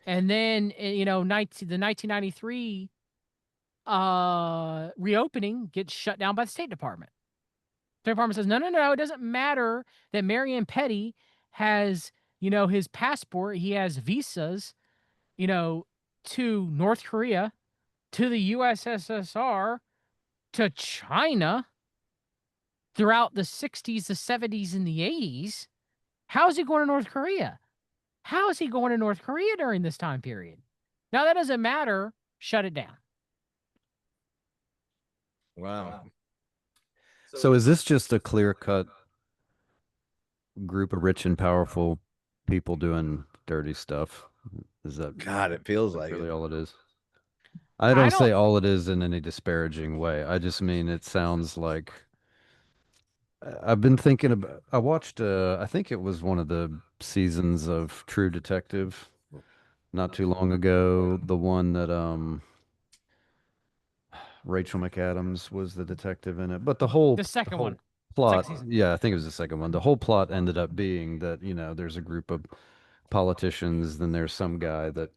And then, the 1993 reopening gets shut down by the State Department. The Department says, no, it doesn't matter that Marion Petty has, his passport, he has visas, to North Korea, to the USSR, to China throughout the 60s, the 70s, and the 80s. How is he going to North Korea? How is he going to North Korea during this time period? Now, that doesn't matter. Shut it down. Wow. So is this just a clear-cut group of rich and powerful people doing dirty stuff? Is that God, it feels like really it. all it is? I don't say all it is in any disparaging way. I just mean it sounds like I've been thinking about. I watched. I think it was one of the seasons of True Detective not too long ago. The one that Rachel McAdams was the detective in it. But the whole second one. plot, Second season. yeah, I think it was the second one. The whole plot ended up being that there's a group of politicians, then there's some guy that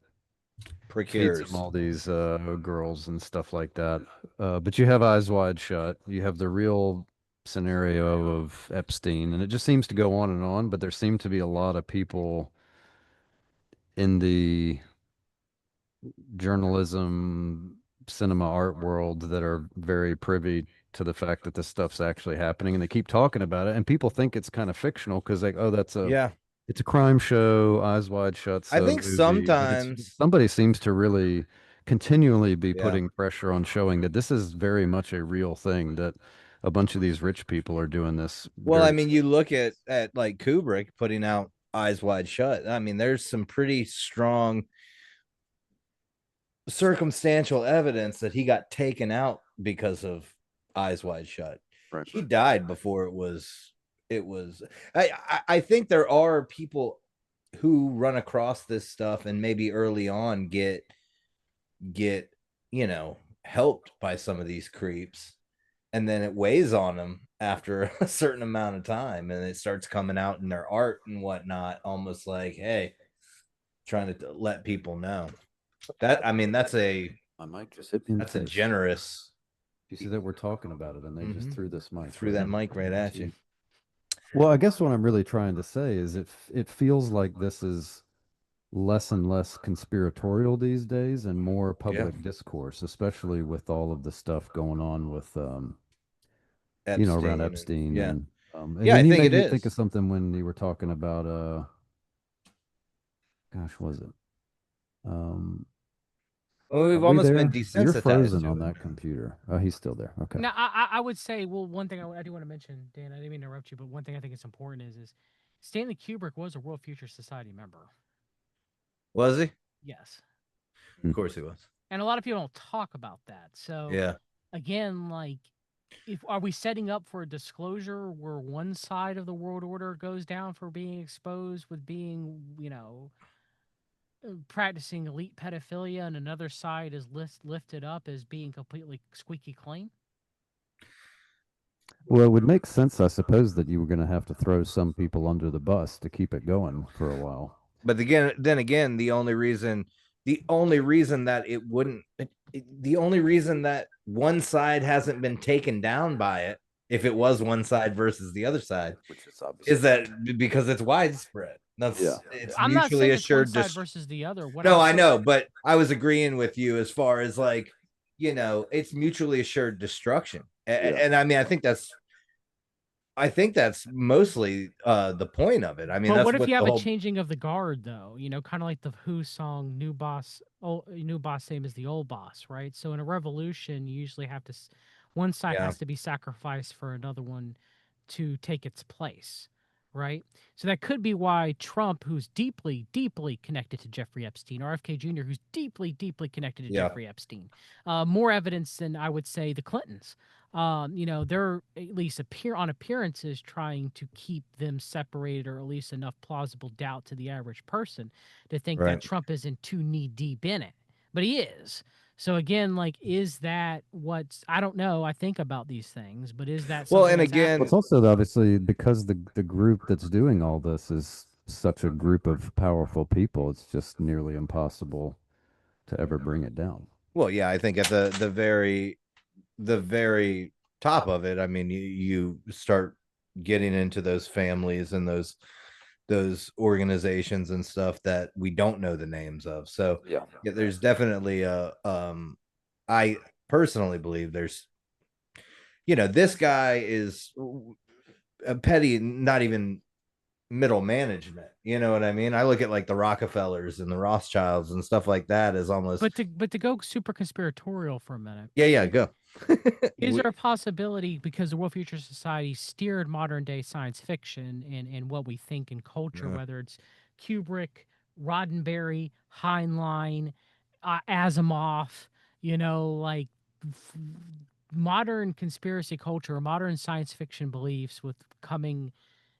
feeds them all these girls and stuff like that. But you have Eyes Wide Shut. You have the real scenario of Epstein, and it just seems to go on and on. But there seem to be a lot of people in the journalism, cinema, art world that are very privy to the fact that this stuff's actually happening, and they keep talking about it, and people think it's kind of fictional because like, oh, that's it's a crime show, Eyes Wide Shut. I think movie. sometimes Somebody seems to really continually be putting pressure on showing that this is very much a real thing, that a bunch of these rich people are doing this. Well, I mean, you look at like Kubrick putting out Eyes Wide Shut. I mean, there's some pretty strong circumstantial evidence that he got taken out because of Eyes Wide Shut. Right. He died before it was. I think there are people who run across this stuff and maybe early on get helped by some of these creeps, and then it weighs on them after a certain amount of time, and it starts coming out in their art and whatnot, almost like, hey, trying to let people know. That, I mean, that's a generous. You see that we're talking about it, and they just threw this mic. Threw that mic right at you. Well, I guess what I'm really trying to say is it feels like this is less and less conspiratorial these days and more public discourse, especially with all of the stuff going on with around Epstein. And I think it is. Think of something when you were talking about gosh, was it? Well, we've almost been desensitized. You're frozen on that computer. Oh, he's still there. Okay. Now, I would say, well, one thing I do want to mention, Dan, I didn't mean to interrupt you, but one thing I think is important is Stanley Kubrick was a World Future Society member. Was he? Yes. Of course he was. And a lot of people don't talk about that. So, again, like, are we setting up for a disclosure where one side of the world order goes down for being exposed with being, practicing elite pedophilia, and another side is lifted up as being completely squeaky clean? Well, it would make sense, I suppose, that you were going to have to throw some people under the bus to keep it going for a while. But then again, the only reason that it wouldn't, the only reason that one side hasn't been taken down by it, if it was one side versus the other side, is that because it's widespread. It's I'm mutually not assured one side versus the other. I know, but I was agreeing with you as far as like, it's mutually assured destruction. Yeah. And I mean, I think that's mostly the point of it. I mean, But that's what if what you the have a whole changing of the guard, though? Kind of like the Who song "New Boss," "New Boss, same as the old boss," right? So in a revolution, you usually have to, one side yeah, has to be sacrificed for another one to take its place, right? So that could be why Trump, who's deeply, deeply connected to Jeffrey Epstein, or FK Jr., who's deeply, deeply connected to yeah, Jeffrey Epstein, more evidence than I would say the Clintons. They're at least on appearances trying to keep them separated, or at least enough plausible doubt to the average person to think that right. Trump isn't too knee deep in it, but he is. So again, like, is that what's, I don't know. I think about these things, but is that Well, something and that's Well, happening? it's also obviously because the group that's doing all this is such a group of powerful people, it's just nearly impossible to ever bring it down. well, yeah, I think at the very top of it, I mean, you start getting into those families and those organizations and stuff that we don't know the names of. So Yeah. yeah, there's definitely I personally believe this guy is a petty, not even middle management. You know what I mean? I look at like the Rockefellers and the Rothschilds and stuff like that as almost, But to go super conspiratorial for a minute, yeah, yeah, go. is there a possibility, because the World Future Society steered modern day science fiction and what we think in culture, Yeah. whether it's Kubrick, Roddenberry, Heinlein, Asimov, like f- modern conspiracy culture, modern science fiction beliefs with coming,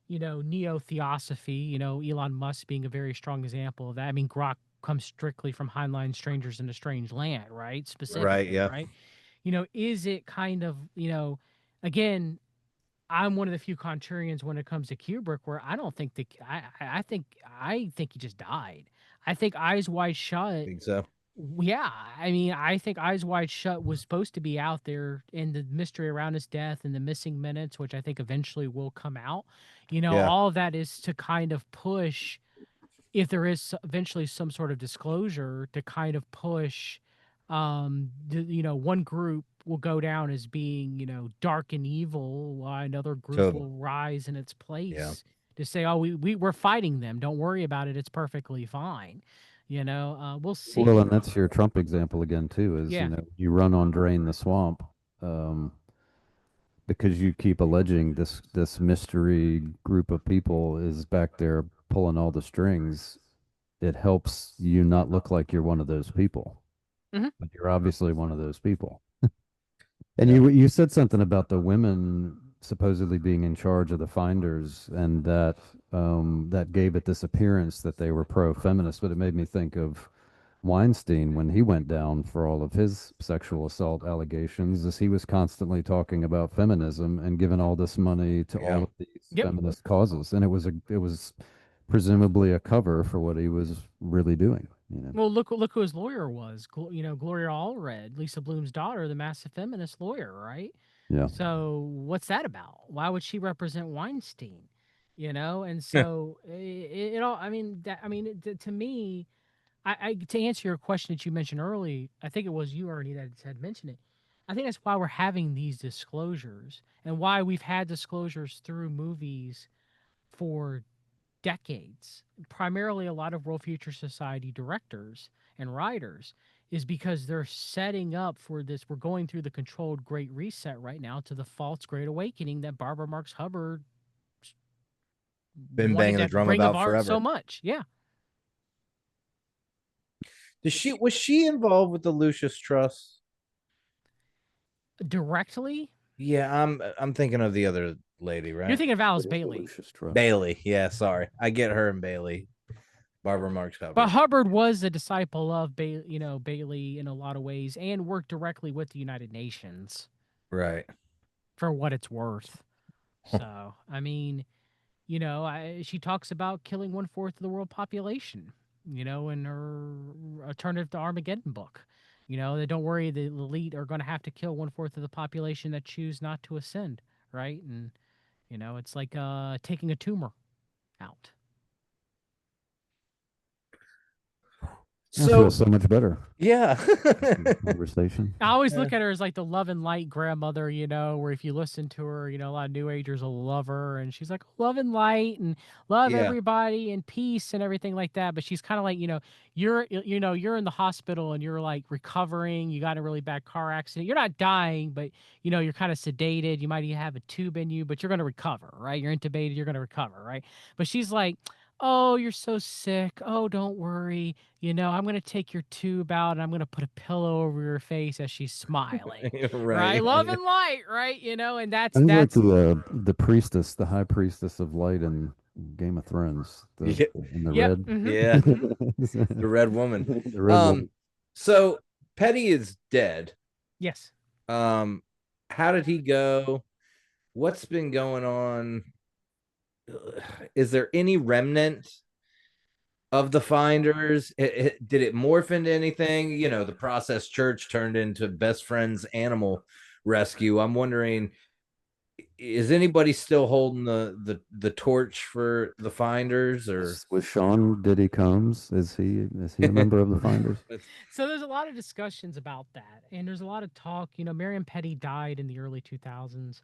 neo theosophy, Elon Musk being a very strong example of that. I mean, Grok comes strictly from Heinlein Strangers in a Strange Land, right? Right, Specifically, yeah. right? Is it kind of, again, I'm one of the few contrarians when it comes to Kubrick, where I don't think that I think he just died. I think Eyes Wide I Shut. think so. Yeah, I mean, I think Eyes Wide Shut was supposed to be out there, and the mystery around his death and the missing minutes, which I think eventually will come out. Yeah. All of that is to kind of push, if there is eventually some sort of disclosure, to kind of push, one group will go down as being, dark and evil, while another group Totally. will rise in its Yeah. place to say, oh, we're fighting them, don't worry about it, it's perfectly fine. We'll Well, see. and that's your Trump example again too, is, Yeah. you run on drain the swamp, um, because you keep alleging this mystery group of people is back there pulling all the strings. It helps you not look like you're one of those people, Hmm. but you're obviously one of those people. And Yeah. you said something about the women supposedly being in charge of the finders, and that gave it this appearance that they were pro-feminist. But it made me think of Weinstein when he went down for all of his sexual assault allegations, as he was constantly talking about feminism and giving all this money to all Yeah. of these Yep. feminist causes, and it was presumably a cover for what he was really doing. Well, look who his lawyer was. Gloria Allred, Lisa Bloom's daughter, the massive feminist lawyer, right? Yeah. So what's that about? Why would she represent Weinstein? And so it all. I mean, to me, to answer your question that you mentioned early, I think it was you, Ernie, that had mentioned it. I think that's why we're having these disclosures, and why we've had disclosures through movies for decades. Primarily, a lot of World Future Society directors and writers, is because they're setting up for this. We're going through the controlled Great Reset right now, to the false Great Awakening that Barbara Marx Hubbard Been wanted banging the to drum bring about about so forever. much. Yeah. Was she involved with the Lucius Trust? Directly, Yeah, I'm thinking of the other lady, you're right? thinking of Alice What is the Bailey. Lucius Trust? Bailey. Yeah, sorry. I get her and Bailey. Barbara Marx But Hubbard. Hubbard was a disciple of Bailey in a lot of ways, and worked directly with the United Nations, Right. for what it's worth. So, I mean, she talks about killing 1/4 of the world population, in her Alternative to Armageddon book. They don't worry, the elite are going to have to kill 1/4 of the population that choose not to ascend, right? And, it's like taking a tumor out. I feel So so much better. yeah. Conversation. I always look at her as like the love and light grandmother, where if you listen to her, a lot of new agers will love her, and she's like love and light and love Yeah. everybody and peace and everything like that. But she's kind of like, you're in the hospital and you're like recovering. You got a really bad car accident. You're not dying, but you're kind of sedated. You might even have a tube in you, but you're gonna recover, right? You're intubated. You're gonna recover, right? But she's like, oh, you're so sick. Oh, don't worry. I'm going to take your tube out and I'm going to put a pillow over your face as she's smiling. Right? Right. Love and light, right? And that's Kind of like that's the priestess, the high priestess of light in Game of Thrones. Yeah. In the yep. red. Yeah. The The red woman. red woman. So Petty is dead. Yes. How did he go? What's been going on? Is there any remnant of the finders? Did it morph into anything? The process church turned into best friends animal rescue. I'm wondering, is anybody still holding the torch for the finders, or Was Sean Diddy Combs? Is he a member of the Finders? So there's a lot of discussions about that, and there's a lot of talk. Miriam Petty died in the early 2000s.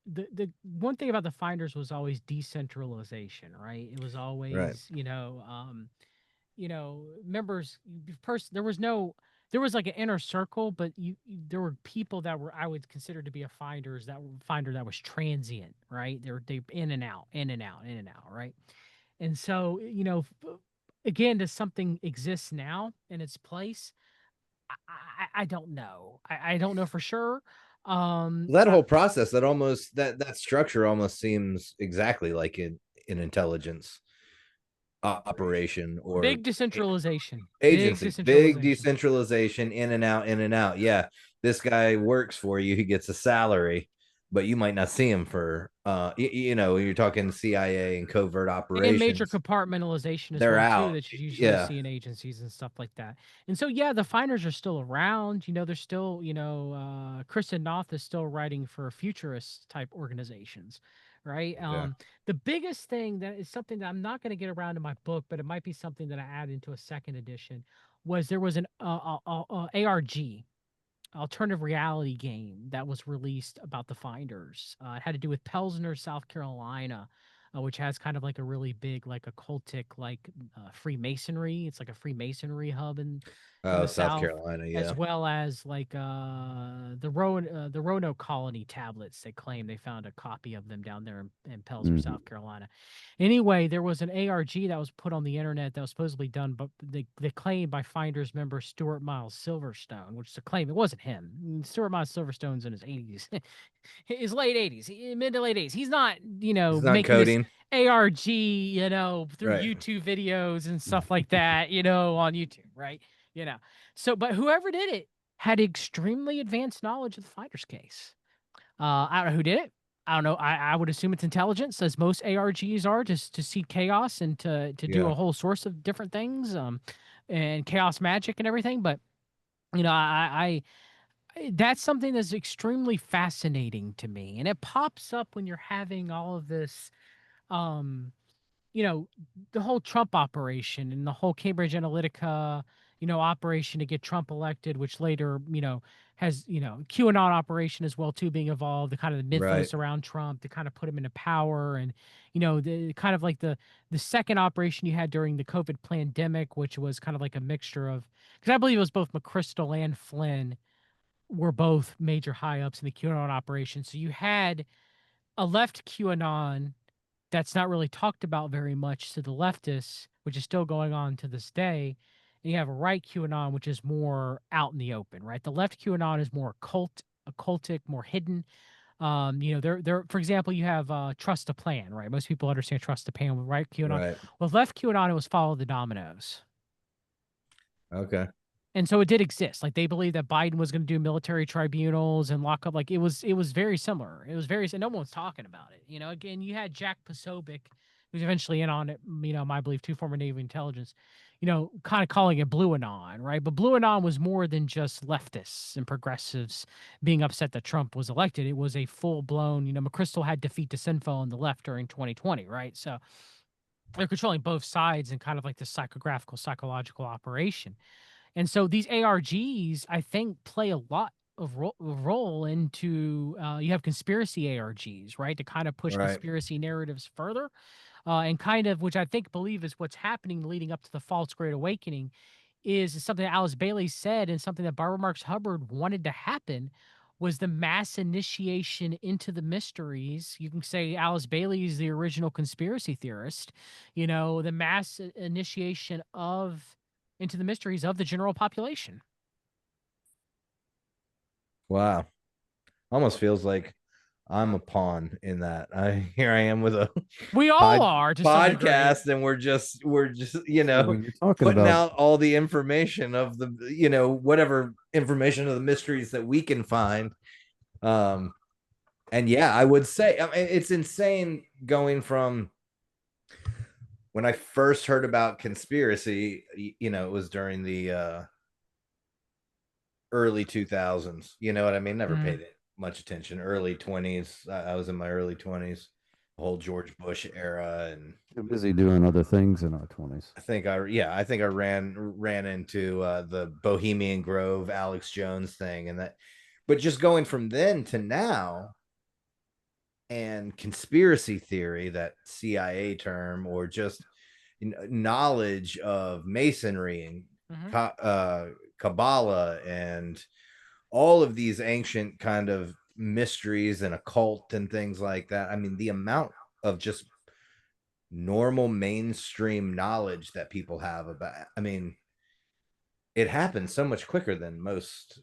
The one thing about the finders was always decentralization, right? It was Right. always, members there was like an inner circle, but there were people that were I would consider to be a finder that was transient, right? They in and out, in and out, in and out, right? And so, again, does something exist now in its place? I don't know. I don't know for sure. That whole process, that structure almost seems exactly like an intelligence operation or big decentralization. agency. Big decentralization, in and out, in and out. Yeah, this guy works for you, he gets a salary, but you might not see him for you're talking CIA and covert And major operations. compartmentalization as They're well out. too, that you usually Yeah. see in agencies and stuff like that. And so yeah, the finders are still around. They're still, Kristen Noth is still writing for futurist type organizations, right? Yeah. The biggest thing that is something that I'm not going to get around in my book, but it might be something that I add into a second edition, was there was an ARG, alternative reality game, that was released about the finders. It had to do with Pelsner, South Carolina, which has kind of like a really big, like occultic, like Freemasonry. It's like a Freemasonry hub in the South South, Carolina. Yeah. as well as like the Roanoke colony tablets. They claim they found a copy of them down there in Pelsner, South Carolina. Anyway, there was an ARG that was put on the internet that was supposedly done, but they claimed by Finders member Stuart Miles Silverstone, which is a claim. It wasn't him. Stuart Miles Silverstone's in his 80s, his late 80s, mid to late 80s. He's not, He's not making coding. this ARG, through Right. YouTube videos and stuff like that, on YouTube, right? So, but whoever did it had extremely advanced knowledge of the Finders case. I don't know who did it. I don't know. I would assume it's intelligence, as most ARGs are, just to see chaos and to do Yeah. a whole source of different things, and chaos magic and everything. But I that's something that's extremely fascinating to me, and it pops up when you're having all of this, um, the whole Trump operation and the whole Cambridge Analytica, operation to get Trump elected, which later, has, QAnon operation as well too being involved, the kind of the mythos Right. around Trump to kind of put him into power, and the kind of like the second operation you had during the COVID pandemic, which was kind of like a mixture of, because I believe it was both McChrystal and Flynn were both major high ups in the QAnon operation. So you had a left QAnon that's not really talked about very much to the leftists, which is still going on to this day. And you have a right QAnon, which is more out in the open, right? The left QAnon is more occultic, more hidden. They're for example, you have trust the plan, right? Most people understand trust the plan with right QAnon. Right. With left QAnon, it was follow the dominoes. Okay. And so it did exist. Like they believed that Biden was going to do military tribunals and lock up. Like it was very similar. It was very, and no one was talking about it. Again, you had Jack Posobiec, who's eventually in on it. I believe two former Navy intelligence, kind of calling it Blue Anon, right? But Blue Anon was more than just leftists and progressives being upset that Trump was elected. It was a full blown, McChrystal had defeat disinfo on the left during 2020, right? So they're controlling both sides and kind of like the psychographical psychological operation. And so these ARGs, I think, play a lot of role into you have conspiracy ARGs, right, to kind of push Right. conspiracy narratives further, and kind of which I think believe is what's happening leading up to the false Great Awakening is something that Alice Bailey said and something that Barbara Marx Hubbard wanted to happen was the mass initiation into the mysteries. You can say Alice Bailey is the original conspiracy theorist, the mass initiation of into the mysteries of the general population. Wow. Almost feels like I'm a pawn in that. Here I am with a We all are to some degree. podcast, and we're just When you're talking putting about out all the information of the whatever information of the mysteries that we can find. And yeah, I would say, I mean, it's insane going from when I first heard about conspiracy, it was during the early 2000s. You know what I mean? Never paid it much attention. Early 20s. I was in my early 20s, the whole George Bush era, and we're busy doing other things in our 20s. I think I ran into the Bohemian Grove Alex Jones thing, and that, but just going from then to now, and conspiracy theory, that CIA term, or just knowledge of masonry and Kabbalah and all of these ancient kind of mysteries and occult and things like that. I mean, the amount of just normal mainstream knowledge that people have about, I mean, it happens so much quicker than most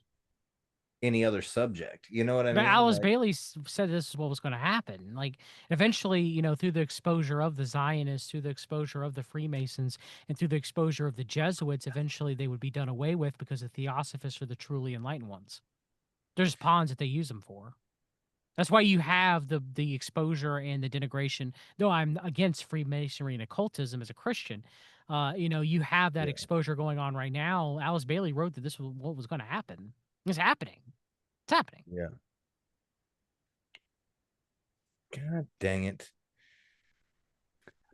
any other subject. You know what I But mean? Alice Bailey said this is what was going to happen. Like, eventually, through the exposure of the Zionists, through the exposure of the Freemasons, and through the exposure of the Jesuits, eventually they would be done away with because the Theosophists are the truly enlightened ones. They're just pawns that they use them for. That's why you have the exposure and the denigration. Though I'm against Freemasonry and occultism as a Christian, you have that exposure going on right now. Alice Bailey wrote that this was what was going to happen. It's happening. It's happening. Yeah. God dang it.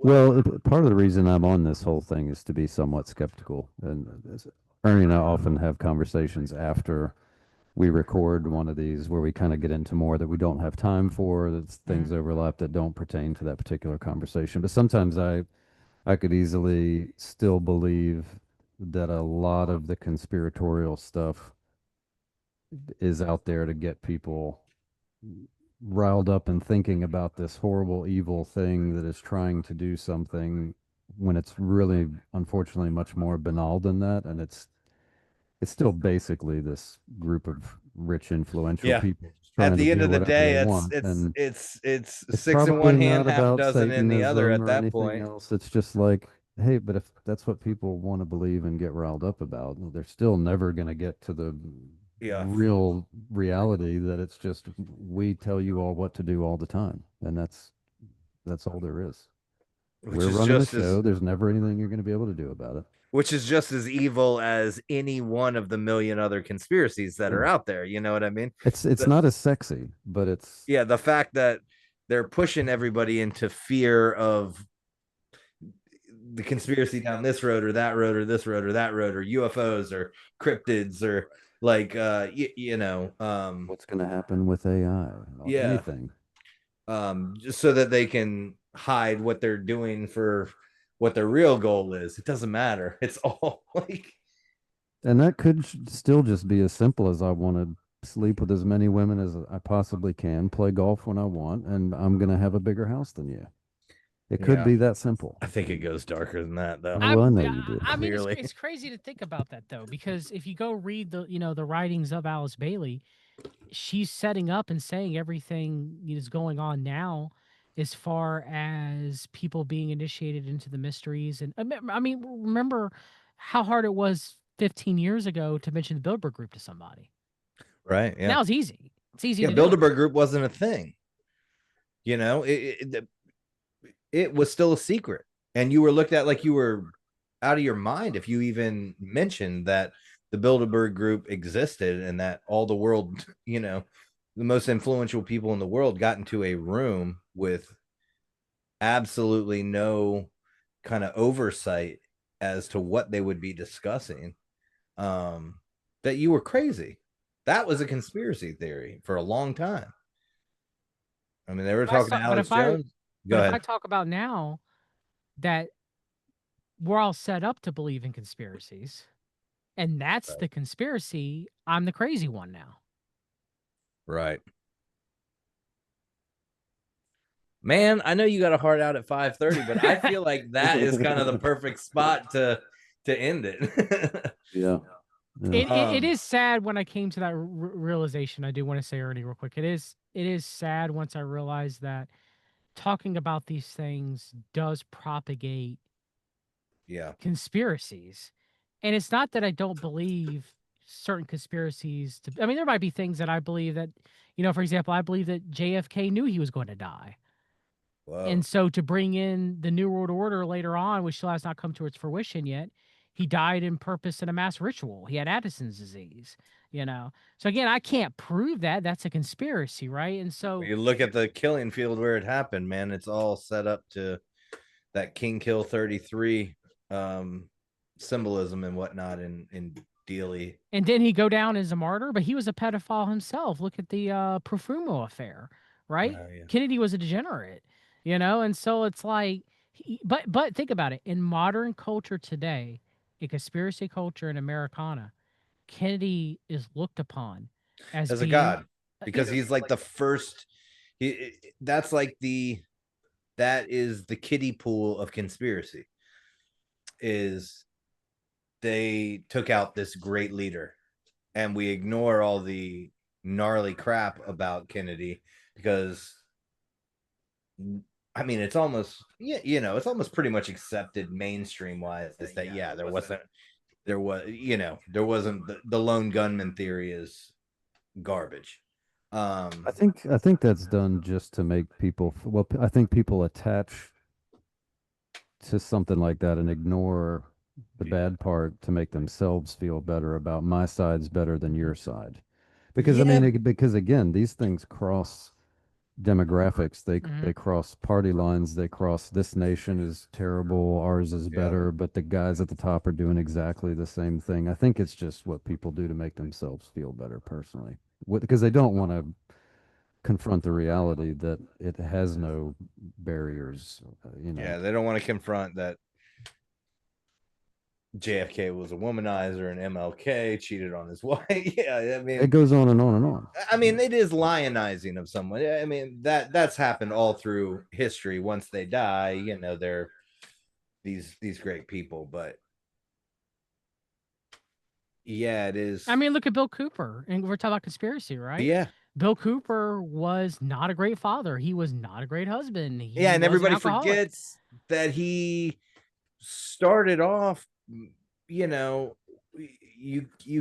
Well, part of the reason I'm on this whole thing is to be somewhat skeptical. And Ernie and I often have conversations after we record one of these where we kind of get into more that we don't have time for, that things overlap that don't pertain to that particular conversation. But sometimes I could easily still believe that a lot of the conspiratorial stuff is out there to get people riled up and thinking about this horrible, evil thing that is trying to do something when it's really, unfortunately, much more banal than that. And it's still basically this group of rich, influential people trying at the to end do of the whatever day, they want. it's six in probably one hand, not half a about dozen in the other Satanism at or that anything point. else. It's just like, hey, but if that's what people want to believe and get riled up about, they're still never going to get to the real reality that it's just we tell you all what to do all the time, and that's all there is. We're running the show. There's never anything you're going to be able to do about it. Which is just as evil as any one of the million other conspiracies that are out there. You know what I mean? It's not as sexy, but it's the fact that they're pushing everybody into fear of the conspiracy down this road or that road or this road or that road, or UFOs or cryptids, or like what's going to happen with AI, anything, just so that they can hide what they're doing for what their real goal is. It doesn't matter. It's all like, and that could still just be as simple as I want to sleep with as many women as I possibly can, play golf when I want, and I'm going to have a bigger house than you. It could be that simple. I think it goes darker than that, though. Well, I know you do. I mean, it's crazy to think about that, though, because if you go read the writings of Alice Bailey, she's setting up and saying everything is going on now as far as people being initiated into the mysteries. And I mean, remember how hard it was 15 years ago to mention the Bilderberg Group to somebody. Right. Yeah. Now it's easy. It's easy. Yeah. To Bilderberg Group wasn't a thing. It was still a secret, and you were looked at like you were out of your mind if you even mentioned that the Bilderberg Group existed, and that all the world, the most influential people in the world got into a room with absolutely no kind of oversight as to what they would be discussing, that you were crazy. That was a conspiracy theory for a long time. I mean, they were talking to But Alex Jones. Go if I ahead. talk about now that we're all set up to believe in conspiracies, and that's the conspiracy, I'm the crazy one now. Right. Man, I know you got a heart out at 5:30, but I feel like that is kind of the perfect spot to end it. Yeah. It is sad when I came to that realization. I do want to say, Ernie, real quick. It is sad once I realized that talking about these things does propagate Yeah. conspiracies. And it's not that I don't believe certain conspiracies to, I mean, there might be things that I believe that, for example, I believe that JFK knew he was going to die. Whoa. And so to bring in the New World Order later on, which still has not come to its fruition yet, he died in purpose in a mass ritual. He had Addison's disease, So again, I can't prove that. That's a conspiracy, right? And so you look at the killing field where it happened, man, it's all set up to that King Kill 33 symbolism and whatnot in Dealey. And didn't he go down as a martyr? But he was a pedophile himself. Look at the Profumo affair, right? Yeah. Kennedy was a degenerate, and so it's like, but think about it. In modern culture today, in conspiracy culture in Americana, Kennedy is looked upon as a being god, because he's like the first. That's like that is the kiddie pool of conspiracy. Is they took out this great leader, and we ignore all the gnarly crap about Kennedy because, I mean, it's almost it's almost pretty much accepted mainstream wise is that there wasn't the lone gunman theory is garbage. I think that's done just to make people. Well, I think people attach to something like that and ignore the bad part to make themselves feel better about my side's better than your side. Because I mean, because again, these things cross demographics. They cross party lines. They cross this nation is terrible, ours is better, but the guys at the top are doing exactly the same thing. I think it's just what people do to make themselves feel better personally, because they don't want to confront the reality that it has no barriers. Yeah, they don't want to confront that JFK was a womanizer and MLK cheated on his wife. Yeah, I mean, it goes on and on and on. I mean, it is lionizing of someone. I mean, that's happened all through history. Once they die, they're these great people. But yeah, it is. I mean, look at Bill Cooper, and we're talking about conspiracy, right? Yeah. Bill Cooper was not a great father. He was not a great husband. And everybody forgets that he started off, you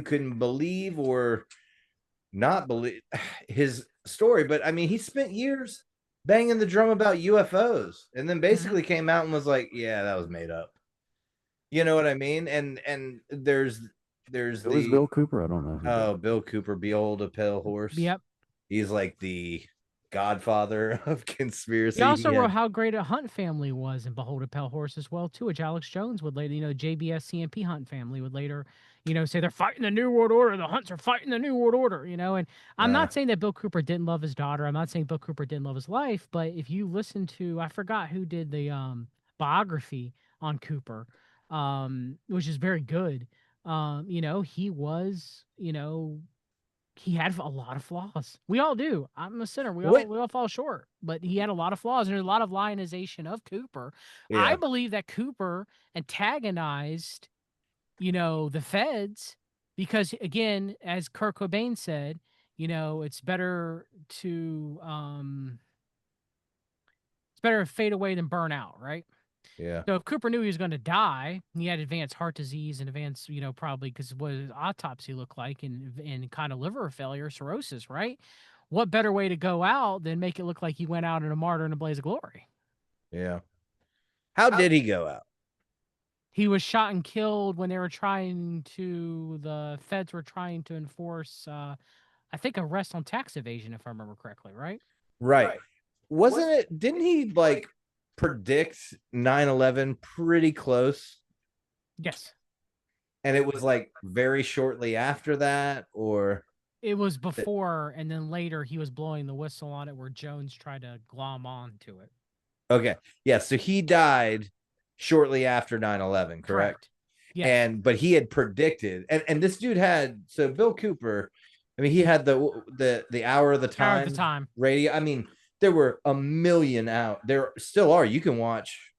couldn't believe or not believe his story, but I mean, he spent years banging the drum about UFOs and then basically came out and was like, yeah, that was made up. You know what I mean? And there's Who's Bill Cooper? I don't know. Oh, Bill Cooper, Behold a Pale Horse. Yep. He's like the godfather of conspiracy. He also wrote how great a Hunt family was in Behold a Pale Horse as well, too, which Alex Jones would later, JBS CMP Hunt family would later, say they're fighting the New World Order. The Hunts are fighting the New World Order, and I'm not saying that Bill Cooper didn't love his daughter. I'm not saying Bill Cooper didn't love his life, but if you listen to, I forgot who did the biography on Cooper, which is very good. He was, he had a lot of flaws. We all do. I'm a sinner. We all fall short. But he had a lot of flaws, and there's a lot of lionization of Cooper. Yeah. I believe that Cooper antagonized, the feds because, again, as Kurt Cobain said, it's better to fade away than burn out, right? Yeah. So if Cooper knew he was going to die, he had advanced heart disease and advanced, probably because what his autopsy looked like and kind of liver failure, cirrhosis, right? What better way to go out than make it look like he went out in a martyr in a blaze of glory? Yeah. How did he go out? He was shot and killed when the feds were trying to enforce, I think, arrest on tax evasion, if I remember correctly, right? Right. Didn't he predict 9/11 pretty close? Yes. And it was like very shortly after that, or It was before, and then later he was blowing the whistle on it where Jones tried to glom on to it. okay. Yeah, so he died shortly after 9/11, correct? Yes. But he had predicted, and this dude had, so Bill Cooper, I mean, he had the hour of the Hour of time the time. radio. I mean, there were a million out. There still are. You can watch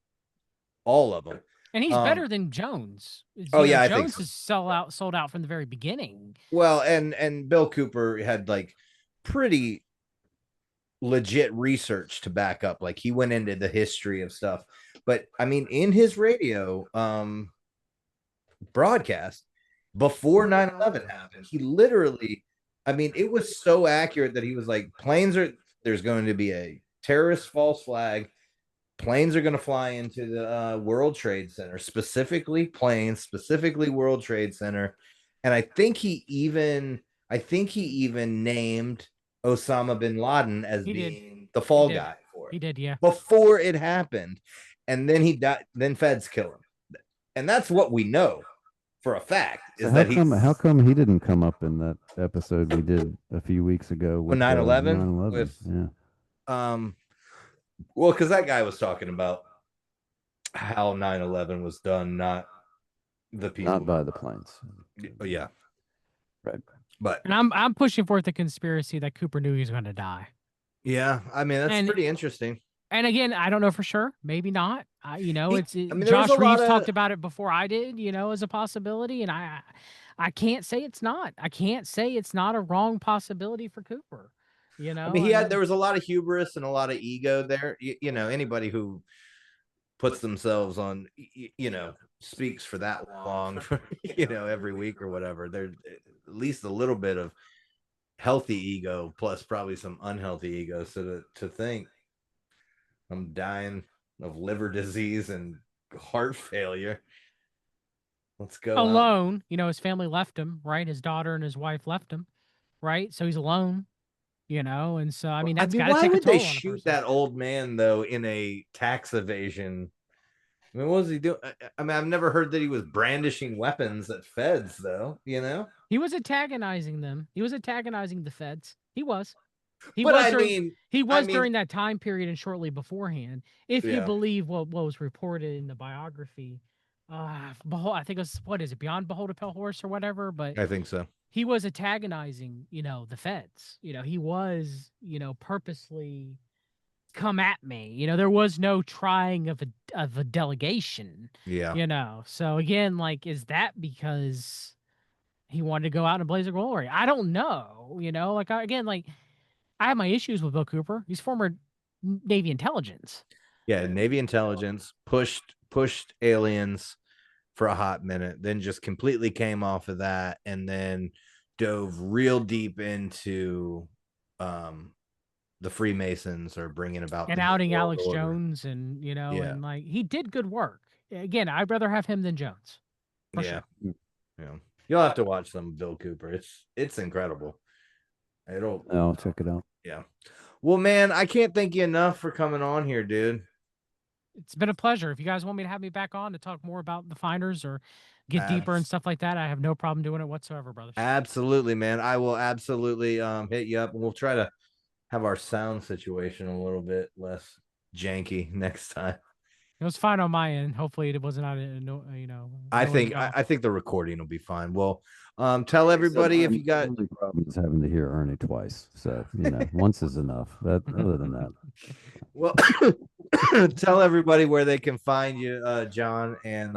all of them. And he's better than Jones. Oh, yeah, I think Jones so. is sold out from the very beginning. Well, and Bill Cooper had like pretty legit research to back up. Like he went into the history of stuff. But I mean, in his radio broadcast before 9/11 happened, he literally, I mean, it was so accurate that he was like, there's going to be a terrorist false flag. Planes are going to fly into the World Trade Center, specifically planes, specifically World Trade Center. And I think he even named Osama bin Laden as being the fall guy for it. He did, yeah. Before it happened. And then he died, then feds kill him. And that's what we know for a fact. So how come he didn't come up in that episode we did a few weeks ago with 9/11? Yeah. Well, because that guy was talking about how 9/11 was done, not the people, not by the planes. Yeah, right. But and I'm pushing forth the conspiracy that Cooper knew he was going to die. Yeah, I mean that's pretty interesting. And again, I don't know for sure. Maybe not. Josh Reeves talked about it before I did. As a possibility, and I can't say it's not. I can't say it's not a wrong possibility for Cooper. I mean, there was a lot of hubris and a lot of ego there. Anybody who puts themselves on, speaks for that long, every week or whatever, there's at least a little bit of healthy ego, plus probably some unhealthy ego. So to think I'm dying of liver disease and heart failure. Let's go alone. His family left him, right? His daughter and his wife left him, right? So he's alone. And so I mean, that's got to take a toll. Why would they shoot that old man though in a tax evasion? I mean, what was he doing? I mean, I've never heard that he was brandishing weapons at feds, though. He was antagonizing them. He was antagonizing the feds. He was. He was during that time period and shortly beforehand. If you believe what was reported in the biography, I think it was, what is it, Beyond Behold a Pale Horse or whatever? But I think so. He was antagonizing, the feds. He was, purposely come at me. There was no trying of a delegation. Yeah. So again, like, is that because he wanted to go out in a blaze of glory? I don't know. I have my issues with Bill Cooper. He's former Navy intelligence. Yeah, Navy intelligence pushed aliens for a hot minute, then just completely came off of that, and then dove real deep into the Freemasons or bringing about and outing Alex Jones, and and like he did good work. Again, I'd rather have him than Jones. Sure. Yeah. You'll have to watch some Bill Cooper. It's incredible. I'll check it out. Yeah. Well, man, I can't thank you enough for coming on here, dude. It's been a pleasure. If you guys want me to have me back on to talk more about the Finders or get deeper and stuff like that, I have no problem doing it whatsoever, brother. Absolutely, man. I will absolutely hit you up, and we'll try to have our sound situation a little bit less janky next time. It was fine on my end. Hopefully it wasn't I think the recording will be fine. Well, tell everybody if you got only problem is having to hear Ernie twice. So once is enough. Other than that. Well, tell everybody where they can find you, John, and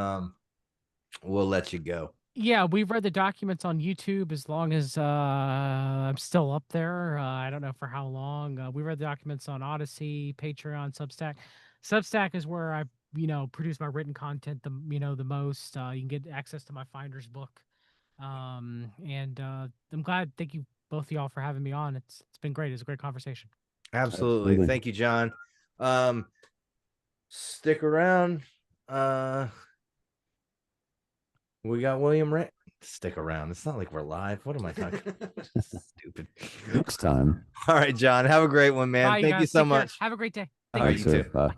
we'll let you go. Yeah, we've read the documents on YouTube as long as I'm still up there. I don't know for how long. We read the documents on Odyssey, Patreon, Substack. Substack is where I, produce my written content the most. You can get access to my Finders book. And I'm glad. Thank you both of y'all for having me on. It's been great. It's a great conversation. Absolutely. Thank you, John. Stick around. We got William Rand. Stick around. It's not like we're live. What am I talking about? Stupid. Next time. All right, John. Have a great one, man. Bye, Thank you so much. Have a great day. All right, you too. Bye.